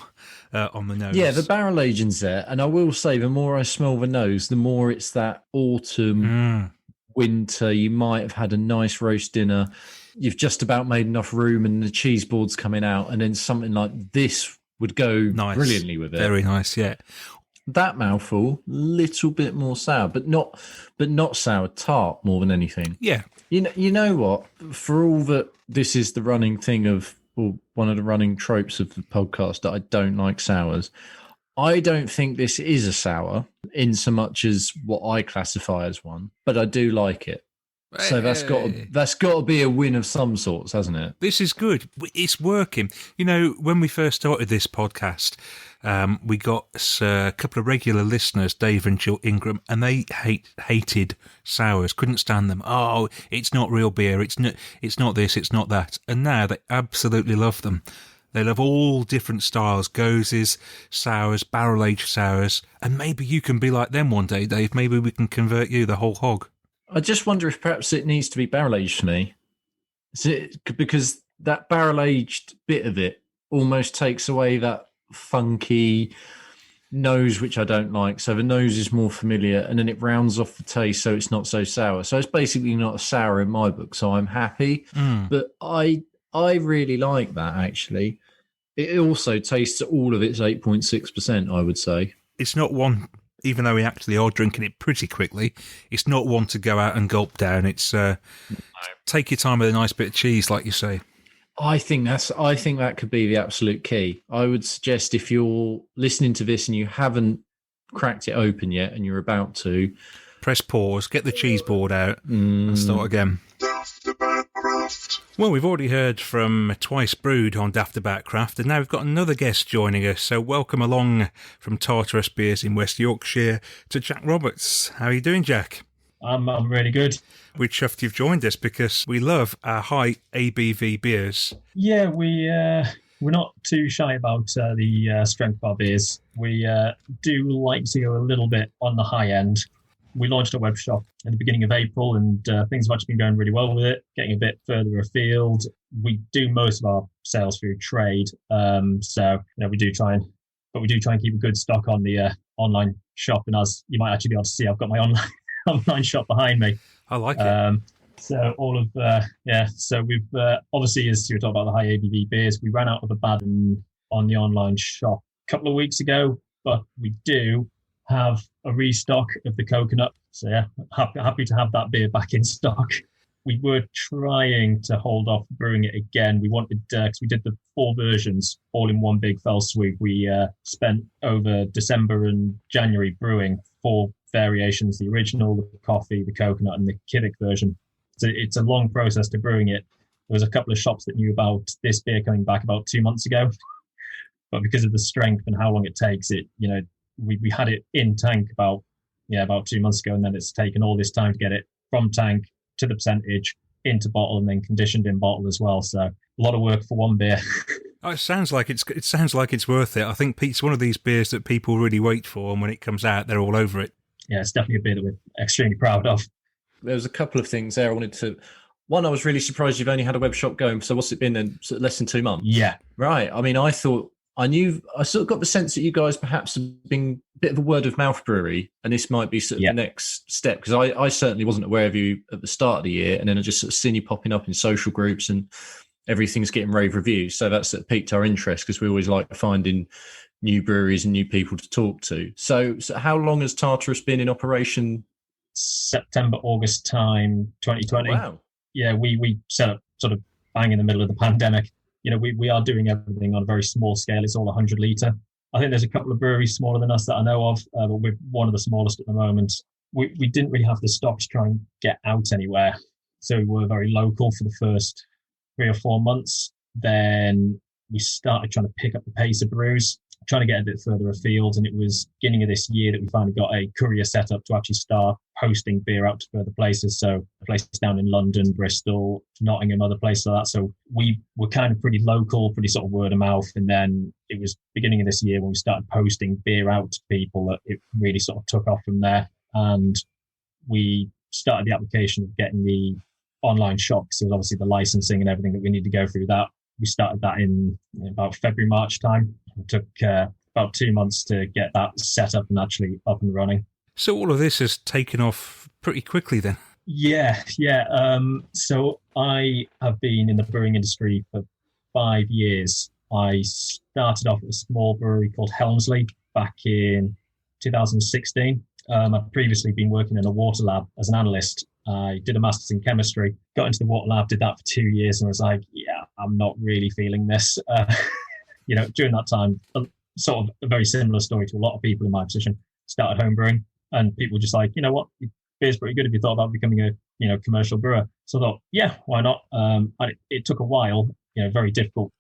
on the nose. Yeah, the barrel aging's there, and I will say the more I smell the nose, the more it's that autumn, winter. You might have had a nice roast dinner. You've just about made enough room, and the cheese board's coming out, and then something like this would go brilliantly with it. Very nice, yeah. That mouthful, little bit more sour, but not sour, tart more than anything. Yeah. You know what? For all that this is the running thing of, or one of the running tropes of the podcast, that I don't like sours. I don't think this is a sour in so much as what I classify as one, but I do like it. So that's got to be a win of some sorts, hasn't it? This is good. It's working. You know, when we first started this podcast, we got a couple of regular listeners, Dave and Jill Ingram, and they hated sours, couldn't stand them. Oh, it's not real beer. It's not this. It's not that. And now they absolutely love them. They love all different styles, gozes, sours, barrel-aged sours, and maybe you can be like them one day, Dave. Maybe we can convert you the whole hog. I just wonder if perhaps it needs to be barrel-aged for me. Because that barrel-aged bit of it almost takes away that funky nose, which I don't like. So the nose is more familiar, and then it rounds off the taste so it's not so sour. So it's basically not a sour in my book, so I'm happy. But I really like that, actually. It also tastes all of its 8.6%, I would say. It's not one... Even though we actually are drinking it pretty quickly, it's not one to go out and gulp down. It's take your time with a nice bit of cheese, like you say. I think that could be the absolute key. I would suggest if you're listening to this and you haven't cracked it open yet and you're about to, press pause, get the cheese board out, and start again. Well, we've already heard from Twice Brewed on Daftaboutcraft, and now we've got another guest joining us. So welcome along from Tartarus Beers in West Yorkshire to Jack Roberts. How are you doing, Jack? I'm really good. We're chuffed you've joined us because we love our high ABV beers. Yeah, we're not too shy about the strength of our beers. We do like to go a little bit on the high end. We launched a web shop at the beginning of April, and things have actually been going really well with it, getting a bit further afield. We do most of our sales through trade, so we do try and keep a good stock on the online shop. And as you might actually be able to see, I've got my online shop behind me. I like it. So all of so we've obviously, as you were talking about the high ABV beers, we ran out of the bad on the online shop a couple of weeks ago, but we do have a restock of the coconut. So yeah, happy to have that beer back in stock. We were trying to hold off brewing it again. We wanted, because we did the 4 versions all in one big fell swoop. We spent over December and January brewing 4 variations: the original, the coffee, the coconut, and the Kivik version. So it's a long process to brewing it. There was a couple of shops that knew about this beer coming back about 2 months ago, but because of the strength and how long it takes, we had it in tank about 2 months ago, and then it's taken all this time to get it from tank to the percentage into bottle and then conditioned in bottle as well. So a lot of work for one beer. Oh, it sounds like it's worth it. I think it's one of these beers that people really wait for, and when it comes out, they're all over it. Yeah, it's definitely a beer that we're extremely proud of. There was a couple of things there I wanted to. One, I was really surprised you've only had a web shop going. So what's it been then? Less than 2 months? Yeah. Right. I mean, I sort of got the sense that you guys perhaps have been a bit of a word of mouth brewery, and this might be sort of the next step, because I certainly wasn't aware of you at the start of the year, and then I just sort of seen you popping up in social groups and everything's getting rave reviews. So that's piqued our interest, because we always like finding new breweries and new people to talk to. So how long has Tartarus been in operation? September, August time, 2020. Wow. Yeah, we set up sort of bang in the middle of the pandemic. We are doing everything on a very small scale. It's all 100 litre. I think there's a couple of breweries smaller than us that I know of, but we're one of the smallest at the moment. We didn't really have the stock to try and get out anywhere. So we were very local for the first 3 or 4 months. Then we started trying to pick up the pace of brews, trying to get a bit further afield. And it was beginning of this year that we finally got a courier set up to actually start posting beer out to further places. So places down in London, Bristol, Nottingham, other places like that. So we were kind of pretty local, pretty sort of word of mouth. And then it was beginning of this year when we started posting beer out to people that it really sort of took off from there. And we started the application of getting the online shop. So obviously the licensing and everything that we need to go through that. We started that in about February, March time. It took about 2 months to get that set up and actually up and running. So all of this has taken off pretty quickly then? Yeah. So I have been in the brewing industry for 5 years. I started off at a small brewery called Helmsley back in 2016. I've previously been working in a water lab as an analyst. I did a master's in chemistry, got into the water lab, did that for 2 years, and was like, yeah, I'm not really feeling this. During that time, sort of a very similar story to a lot of people in my position, started home brewing, and people were just like, you know what, beer's pretty good if you thought about becoming a commercial brewer. So I thought, yeah, why not? It took a while, very difficult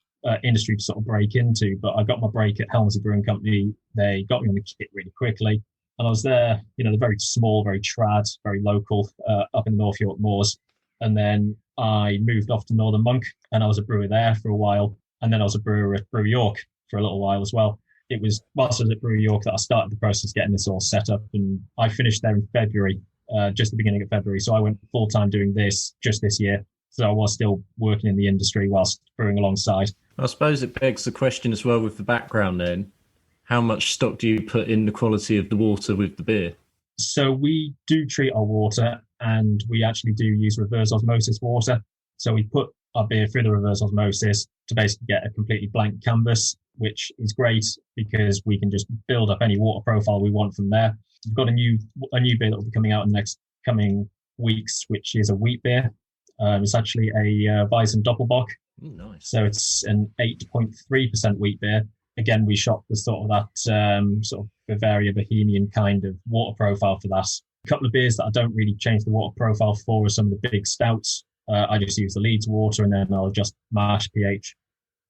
industry to sort of break into, but I got my break at Helmsley Brewing Company. They got me on the kit really quickly. And I was there, they're very small, very trad, very local, up in the North York Moors. And then I moved off to Northern Monk, and I was a brewer there for a while. And then I was a brewer at Brew York for a little while as well. It was whilst I was at Brew York that I started the process of getting this all set up. And I finished there in February, just the beginning of February. So I went full-time doing this just this year. So I was still working in the industry whilst brewing alongside. I suppose it begs the question as well with the background then. How much stock do you put in the quality of the water with the beer? So we do treat our water, and we actually do use reverse osmosis water. So we put our beer through the reverse osmosis to basically get a completely blank canvas, which is great because we can just build up any water profile we want from there. We've got a new beer that will be coming out in the next coming weeks, which is a wheat beer. It's actually a Weizen Doppelbock. Nice. So it's an 8.3% wheat beer. Again, we shot for sort of that sort of Bavaria Bohemian kind of water profile for that. A couple of beers that I don't really change the water profile for are some of the big stouts. I just use the Leeds water, and then I'll just mash pH.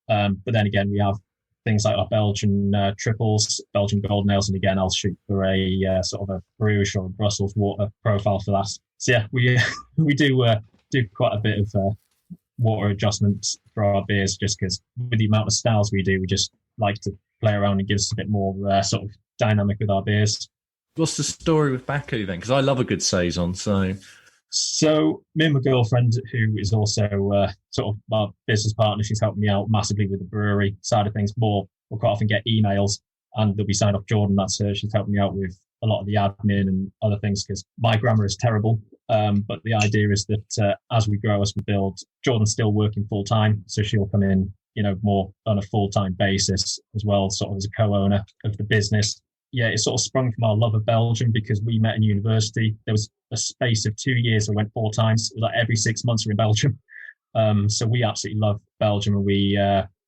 But then again, we have things like our Belgian triples, Belgian golden ales, and again, I'll shoot for a sort of a Bruges or a Brussels water profile for that. So yeah, we do quite a bit of water adjustments for our beers, just because with the amount of styles we do, we just like to play around and give us a bit more sort of dynamic with our beers. What's the story with Baku then? Because I love a good saison. So me and my girlfriend, who is also sort of my business partner, she's helping me out massively with the brewery side of things. We'll quite often get emails, and they'll be signed off Jordan. That's her. She's helping me out with a lot of the admin and other things because my grammar is terrible. But the idea is that as we grow, as we build, Jordan's still working full time, so she'll come in, more on a full-time basis as well, sort of as a co-owner of the business. Yeah, it sort of sprung from our love of Belgium because we met in university. There was a space of 2 years we went 4 times. It was like every 6 months we're in Belgium. So we absolutely love Belgium, and we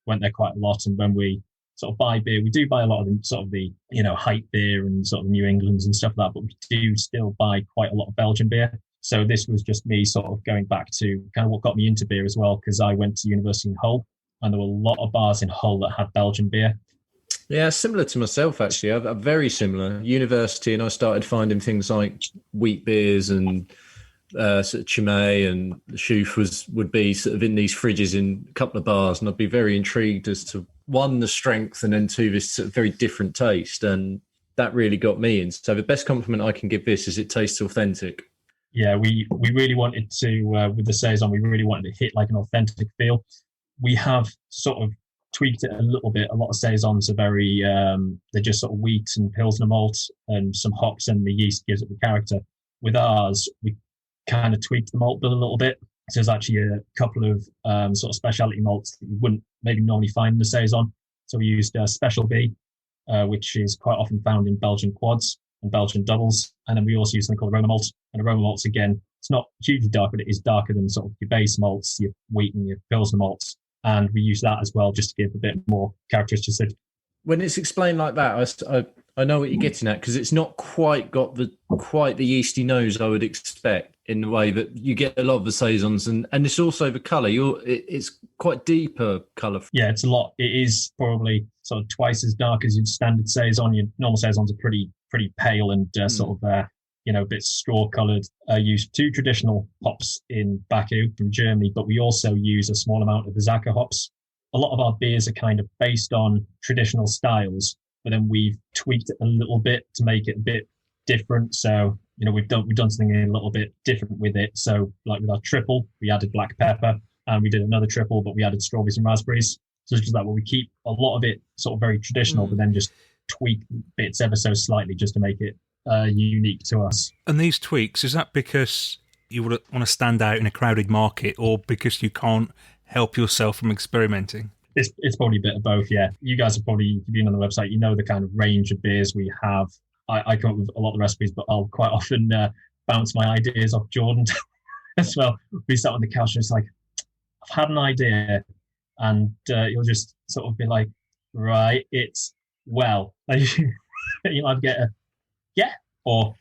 went there quite a lot. And when we sort of buy beer, we do buy a lot of the sort of the, hype beer and sort of New Englands and stuff like that, but we do still buy quite a lot of Belgian beer. So this was just me sort of going back to kind of what got me into beer as well, because I went to university in Hull, and there were a lot of bars in Hull that had Belgian beer. Yeah, similar to myself, actually. I'm very similar. University, and I started finding things like wheat beers and sort of Chimay and Chouf would be sort of in these fridges in a couple of bars, and I'd be very intrigued as to, one, the strength, and then two, this sort of very different taste, and that really got me in. So the best compliment I can give this is it tastes authentic. Yeah, we really wanted to, with the saison, we really wanted to hit like an authentic feel. We have sort of tweaked it a little bit. A lot of saisons are very, they're just sort of wheat and pilsner malt and some hops, and the yeast gives it the character. With ours, we kind of tweaked the malt bill a little bit. So there's actually a couple of sort of specialty malts that you wouldn't maybe normally find in the saison. So we used Special B, which is quite often found in Belgian quads and Belgian doubles. And then we also use something called aroma malt. And aroma malts, again, it's not hugely dark, but it is darker than sort of your base malts, your wheat and your pilsner malts. And we use that as well just to give a bit more characteristics. when it's explained like that, I know what you're getting at, because it's not quite got the yeasty nose I would expect, in the way that you get a lot of the saisons, and it's also the colour. It's quite deeper colour. Yeah, it's a lot. It is probably sort of twice as dark as your standard saison. Your normal saisons are pretty pale and sort of a bit straw coloured. Use 2 traditional hops in Baku from Germany, but we also use a small amount of the Zaka hops. A lot of our beers are kind of based on traditional styles, but then we've tweaked it a little bit to make it a bit different. So, we've done something a little bit different with it. So, like with our triple, we added black pepper, and we did another triple, but we added strawberries and raspberries. So it's just that where we keep a lot of it sort of very traditional, but then just tweak bits ever so slightly just to make it unique to us. And these tweaks, is that because you would want to stand out in a crowded market, or because you can't help yourself from experimenting? It's probably a bit of both, yeah. You guys have probably been on the website, the kind of range of beers we have. I come up with a lot of recipes, but I'll quite often bounce my ideas off Jordan as well. We sat on the couch and it's like, I've had an idea, and you'll just sort of be like, right, it's well. You either get a yeah or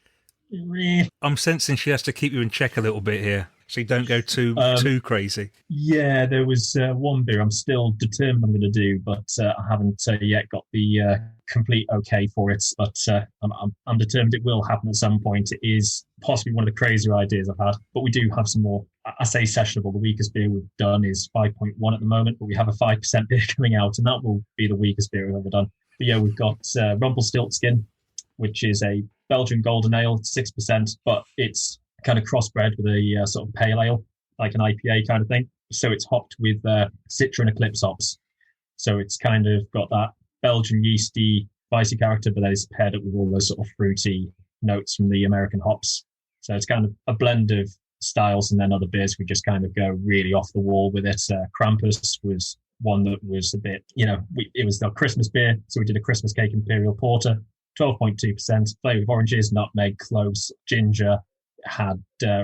really. I'm sensing she has to keep you in check a little bit here, so you don't go too crazy. Yeah, there was one beer I'm still determined I'm going to do, but I haven't yet got the complete okay for it. But I'm determined it will happen at some point. It is possibly one of the crazier ideas I've had, but we do have some more. I say sessionable. The weakest beer we've done is 5.1 at the moment, but we have a 5% beer coming out, and that will be the weakest beer we've ever done. But yeah, we've got Rumpelstiltskin, which is a Belgian golden ale, 6%, but it's kind of crossbred with a sort of pale ale, like an IPA kind of thing. So it's hopped with Citra and Eclipse hops. So it's kind of got that Belgian yeasty, spicy character, but then it's paired up with all those sort of fruity notes from the American hops. So it's kind of a blend of styles, and then other beers we just kind of go really off the wall with it. Krampus was one that was a bit, it was the Christmas beer, so we did a Christmas cake imperial porter, 12.2%, flavour of oranges, nutmeg, cloves, ginger. It had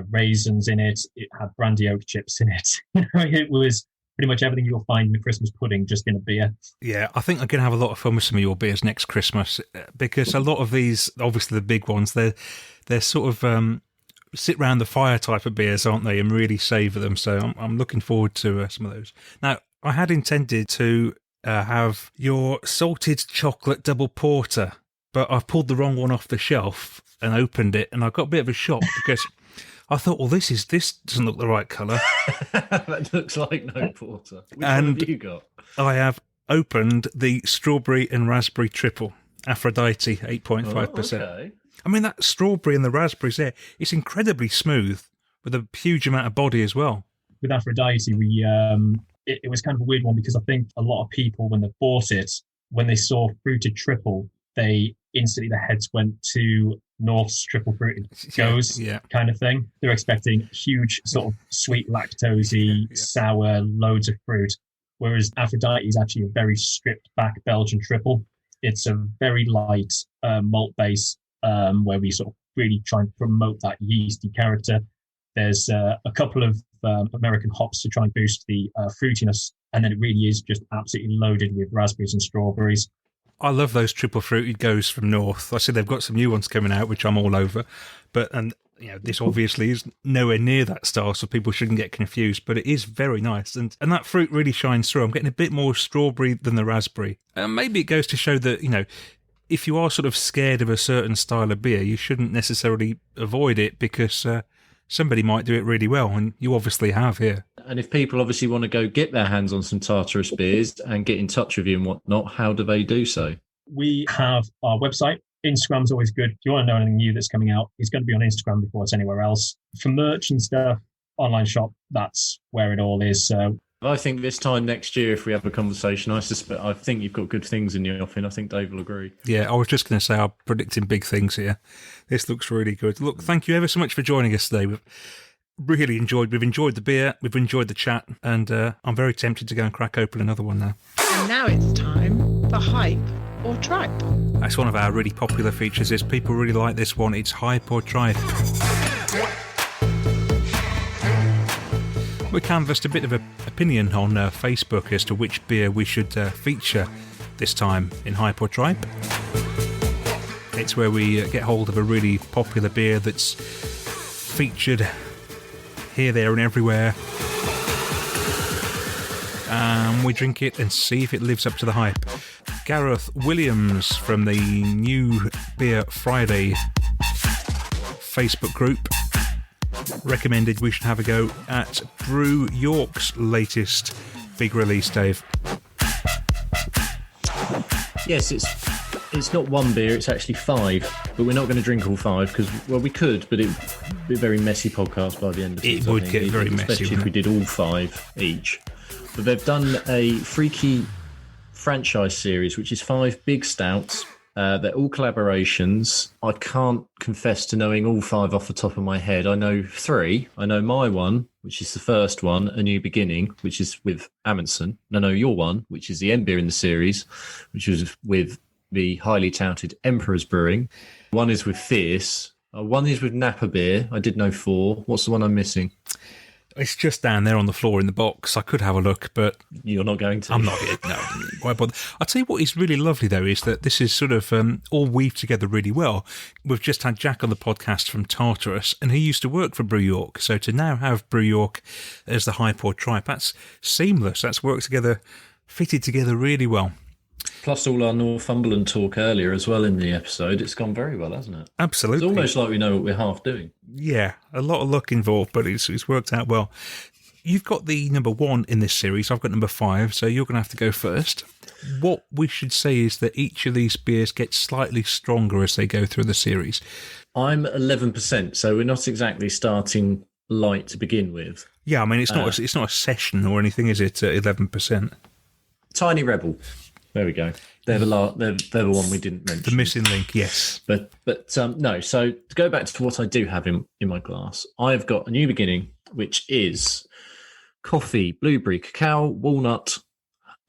raisins in it. It had brandy oak chips in it. It was pretty much everything you'll find in a Christmas pudding, just in a beer. Yeah, I think I'm going to have a lot of fun with some of your beers next Christmas, because a lot of these, obviously the big ones, they're sort of sit round the fire type of beers, aren't they, and really savour them. So I'm looking forward to some of those. Now, I had intended to have your salted chocolate double porter, but I've pulled the wrong one off the shelf and opened it, and I got a bit of a shock because I thought, well, this doesn't look the right colour. That looks like no porter. Which one have you got? I have opened the strawberry and raspberry triple, Aphrodite, 8.5%. Okay. I mean, that strawberry and the raspberries there, it's incredibly smooth with a huge amount of body as well. With Aphrodite, we it was kind of a weird one, because I think a lot of people, when they bought it, when they saw fruited triple, they instantly, their heads went to North's triple fruited goes kind of thing. They're expecting huge sort of sweet lactosey, sour, loads of fruit. Whereas Aphrodite is actually a very stripped back Belgian triple. It's a very light malt base, where we sort of really try and promote that yeasty character. There's a couple of American hops to try and boost the fruitiness, and then it really is just absolutely loaded with raspberries and strawberries. I love those triple fruited goes from North. I see they've got some new ones coming out, which I'm all over. And this obviously is nowhere near that style, so people shouldn't get confused. But it is very nice, and that fruit really shines through. I'm getting a bit more strawberry than the raspberry. And maybe it goes to show that if you are sort of scared of a certain style of beer, you shouldn't necessarily avoid it, because somebody might do it really well, and you obviously have here. And if people obviously want to go get their hands on some Tartarus beers and get in touch with you and whatnot, how do they do so? We have our website. Instagram's always good. If you want to know anything new that's coming out, it's going to be on Instagram before it's anywhere else. For merch and stuff, online shop, that's where it all is. So I think this time next year, if we have a conversation, I think you've got good things in your offing. I think Dave will agree. Yeah, I was just going to say I'm predicting big things here. This looks really good. Look, thank you ever so much for joining us today. We've enjoyed the beer, we've enjoyed the chat, and I'm very tempted to go and crack open another one now. And now it's time for Hype or Tripe. That's one of our really popular features, is people really like this one. It's Hype or Tripe. We canvassed a bit of an opinion on Facebook as to which beer we should feature this time in Hype or Tripe. It's where we get hold of a really popular beer that's featured here, there and everywhere. We drink it and see if it lives up to the hype. Gareth Williams from the New Beer Friday Facebook group recommended we should have a go at Brew York's latest big release, Dave. Yes, it's not one beer, it's actually 5, but we're not going to drink all 5 because, well, we could, but it'd be a very messy podcast by the end of it. It would get very messy, especially if we did all 5 each. But they've done a freaky franchise series, which is 5 big stouts. They're all collaborations. I can't confess to knowing all 5 off the top of my head. I know 3. I know my one, which is the first one, A New Beginning, which is with Amundsen. And I know your one, which is the end beer in the series, which was with the highly touted Emperor's Brewing. One is with Fierce. One is with Napa Beer. I did know 4. What's the one I'm missing? It's just down there on the floor in the box. I could have a look, but You're not going to? I'm not here. No, why bother? I'll tell you what is really lovely, though, is that this is sort of all weaved together really well. We've just had Jack on the podcast from Tartarus, and he used to work for Brew York. So to now have Brew York as the Hype or Tripe, that's seamless. That's worked together, fitted together really well. Plus all our Northumberland talk earlier as well in the episode. It's gone very well, hasn't it? Absolutely. It's almost like we know what we're half doing. Yeah, a lot of luck involved, but it's worked out well. You've got the number 1 in this series. I've got number 5, so you're going to have to go first. What we should say is that each of these beers gets slightly stronger as they go through the series. I'm 11%, so we're not exactly starting light to begin with. Yeah, I mean, it's not a session or anything, is it, at 11%? Tiny Rebel. There we go. They're the one we didn't mention. The missing link, yes. But no. So to go back to what I do have in my glass, I've got A New Beginning, which is coffee, blueberry, cacao, walnut,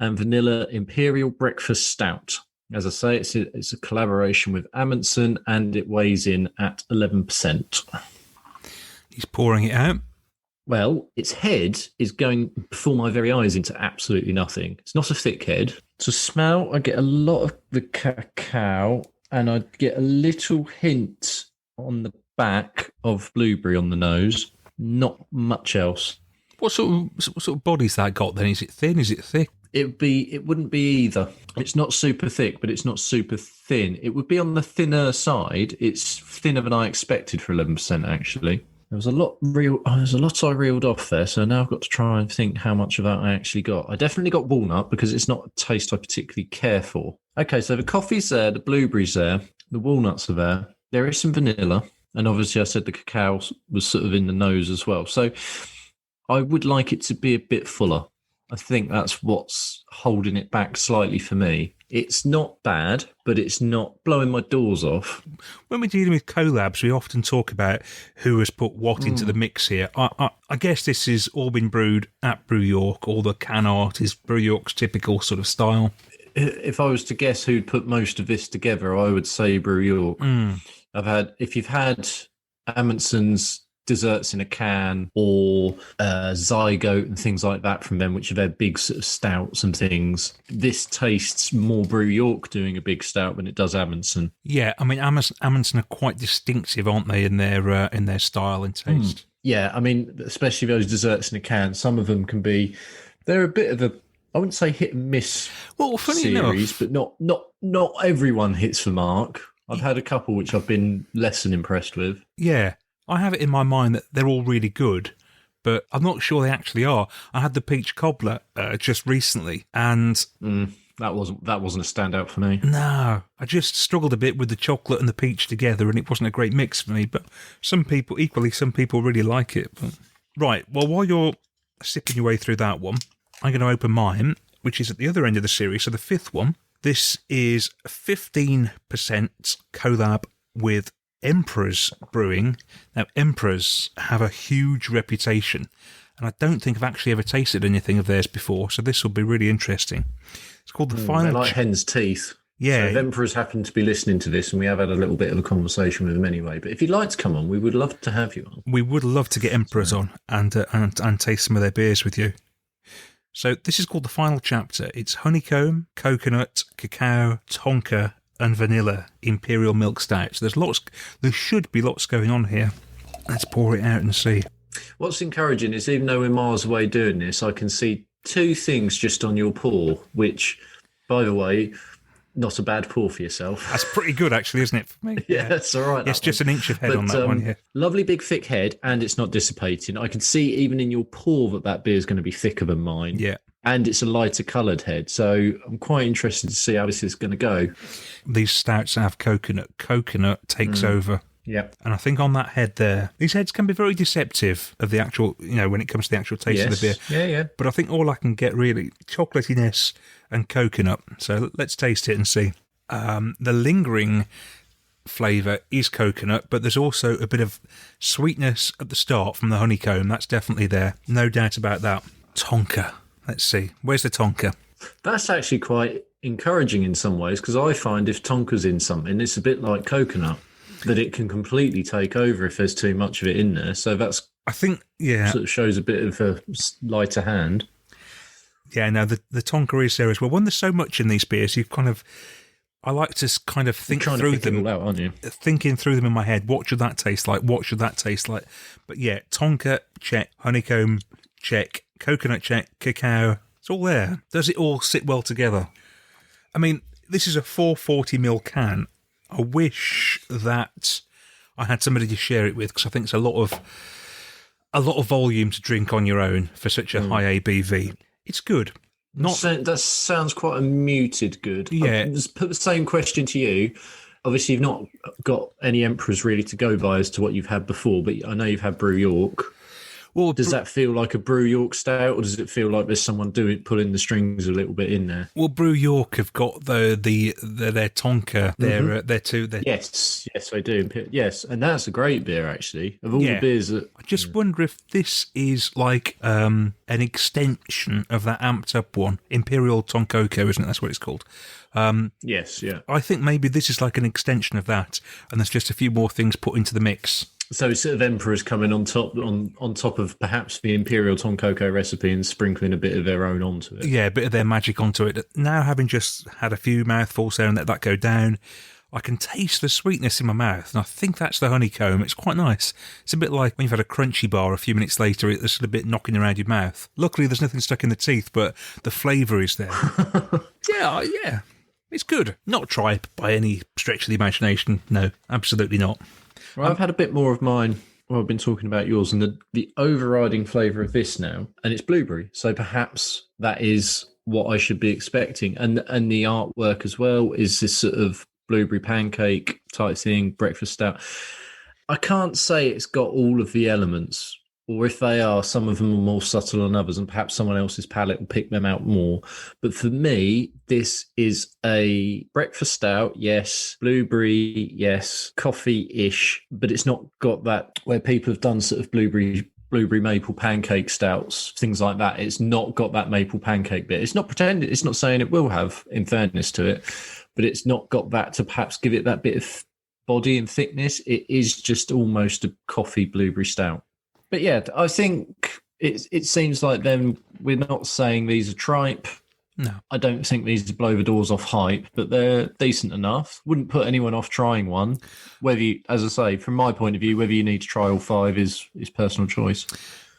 and vanilla imperial breakfast stout. As I say, it's a collaboration with Amundsen, and it weighs in at 11%. He's pouring it out. Well, its head is going before my very eyes into absolutely nothing. It's not a thick head. To smell, I get a lot of the cacao, and I get a little hint on the back of blueberry on the nose. Not much else. What sort of body's that got then? Is it thin? Is it thick? It wouldn't be either. It's not super thick, but it's not super thin. It would be on the thinner side. It's thinner than I expected for 11%, actually. There's a lot I reeled off there, so now I've got to try and think how much of that I actually got. I definitely got walnut because it's not a taste I particularly care for. Okay, so the coffee's there, the blueberries there, the walnuts are there. There is some vanilla, and obviously I said the cacao was sort of in the nose as well. So I would like it to be a bit fuller. I think that's what's holding it back slightly for me. It's not bad, but it's not blowing my doors off. When we're dealing with collabs, we often talk about who has put what into the mix here. I guess this has all been brewed at Brew York. All the can art is Brew York's typical sort of style. If I was to guess who'd put most of this together, I would say Brew York. If you've had Amundsen's desserts in a can or Zygote and things like that from them, which are their big sort of stouts and things, this tastes more Brew York doing a big stout than it does Amundsen. Yeah, I mean Amundsen are quite distinctive, aren't they, in their style and taste? Yeah, I mean, especially those desserts in a can. Some of them they're a bit of a, I wouldn't say hit and miss funny series, enough, but not everyone hits the mark. I've had a couple which I've been less than impressed with. Yeah. I have it in my mind that they're all really good, but I'm not sure they actually are. I had the peach cobbler just recently, and that wasn't a standout for me. No, I just struggled a bit with the chocolate and the peach together, and it wasn't a great mix for me. But some people really like it. But... Right, well, while you're sipping your way through that one, I'm going to open mine, which is at the other end of the series, so the 5th one. This is 15% collab with Emperor's Brewing. Now, Emperor's have a huge reputation, and I don't think I've actually ever tasted anything of theirs before, so this will be really interesting. It's called the Final... They're like hen's teeth. Yeah. So if Emperor's happened to be listening to this, and we have had a little bit of a conversation with them anyway, but if you'd like to come on, we would love to have you on. We would love to get Emperor's on and taste some of their beers with you. So this is called the final chapter. It's honeycomb, coconut, cacao, tonka, and vanilla imperial milk stout. So there should be lots going on here. Let's pour it out and see. What's encouraging is even though we're miles away doing this, I can see two things just on your pour, which, by the way, not a bad pour for yourself. That's pretty good, actually, isn't it, for me? Yeah, that's all right. It's just an inch of head on that one, yeah. Lovely big thick head, and it's not dissipating. I can see even in your pour that beer is going to be thicker than mine. Yeah. And it's a lighter coloured head. So I'm quite interested to see how this is going to go. These stouts have coconut. Coconut takes over. Yeah. And I think on that head there, these heads can be very deceptive of the actual, when it comes to the actual taste of the beer. Yeah, yeah. But I think all I can get really, chocolatiness and coconut. So let's taste it and see. The lingering flavour is coconut, but there's also a bit of sweetness at the start from the honeycomb. That's definitely there. No doubt about that. Tonka. Let's see. Where's the tonka? That's actually quite encouraging in some ways, because I find if tonka's in something, it's a bit like coconut, that it can completely take over if there's too much of it in there. So that's, I think, yeah, sort of shows a bit of a lighter hand. Yeah, no, the tonka is there as well. When there's so much in these beers, I like to kind of think through them. All out, aren't you? Thinking through them in my head. What should that taste like? What should that taste like? But yeah, tonka, check. Honeycomb, check. Coconut, check. Cacao, it's all there. Does it all sit well together? I mean, this is a 440ml can. I wish that I had somebody to share it with, because I think it's a lot of volume to drink on your own for such a high ABV. It's good. That sounds quite a muted good. Yeah. I'll just put the same question to you. Obviously, you've not got any emperors really to go by as to what you've had before, but I know you've had Brew York. Well, does that feel like a Brew York stout, or does it feel like there's someone pulling the strings a little bit in there? Well, Brew York have got their tonka, their two. Yes, they do. Yes, and that's a great beer actually. Of all the beers that, I just wonder if this is like an extension of that amped up one, Imperial Tonkoko, isn't it? That's what it's called. Yes, yeah. I think maybe this is like an extension of that, and there's just a few more things put into the mix. So sort of emperors coming on top of perhaps the Imperial Tonkoko recipe and sprinkling a bit of their own onto it. Yeah, a bit of their magic onto it. Now, having just had a few mouthfuls there and let that go down, I can taste the sweetness in my mouth, and I think that's the honeycomb. It's quite nice. It's a bit like when you've had a crunchy bar, a few minutes later, it's a bit knocking around your mouth. Luckily, there's nothing stuck in the teeth, but the flavour is there. Yeah. It's good. Not tripe by any stretch of the imagination. No, absolutely not. Well, I've had a bit more of mine. Well, I've been talking about yours, and the overriding flavour of this now, and it's blueberry. So perhaps that is what I should be expecting. And the artwork as well is this sort of blueberry pancake type thing, breakfast stout. I can't say it's got all of the elements, or if they are, some of them are more subtle than others, and perhaps someone else's palate will pick them out more. But for me, this is a breakfast stout, yes. Blueberry, yes. Coffee-ish, but it's not got that where people have done sort of blueberry maple pancake stouts, things like that. It's not got that maple pancake bit. It's not pretending, it's not saying it will have, in fairness to it, but it's not got that to perhaps give it that bit of body and thickness. It is just almost a coffee blueberry stout. But yeah, I think it seems like then we're not saying these are tripe. No. I don't think these are blow the doors off hype, but they're decent enough. Wouldn't put anyone off trying one. Whether you, as I say, from my point of view, whether you need to try all five is personal choice.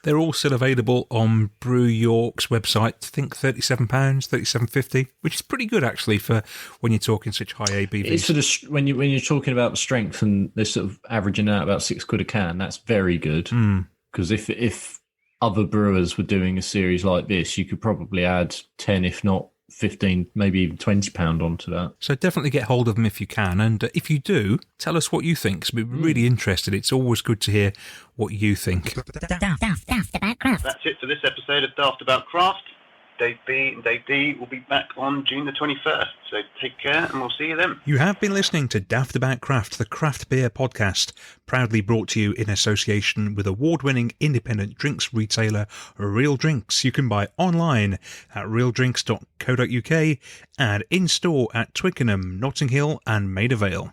They're all still available on Brew York's website. I think £37, $37.50, which is pretty good actually for when you're talking such high ABVs. It's for the when you're talking about the strength and they're sort of averaging out about £6 a can. That's very good. Because if other brewers were doing a series like this, you could probably add 10, if not 15, maybe even £20 onto that. So definitely get hold of them if you can. And if you do, tell us what you think, because we're really interested. It's always good to hear what you think. Daftaboutcraft. That's it for this episode of Daft About Craft. Dave B and Dave D will be back on June the 21st. So take care and we'll see you then. You have been listening to Daft About Craft, the craft beer podcast, proudly brought to you in association with award-winning independent drinks retailer Real Drinks. You can buy online at realdrinks.co.uk and in-store at Twickenham, Notting Hill and Maida Vale.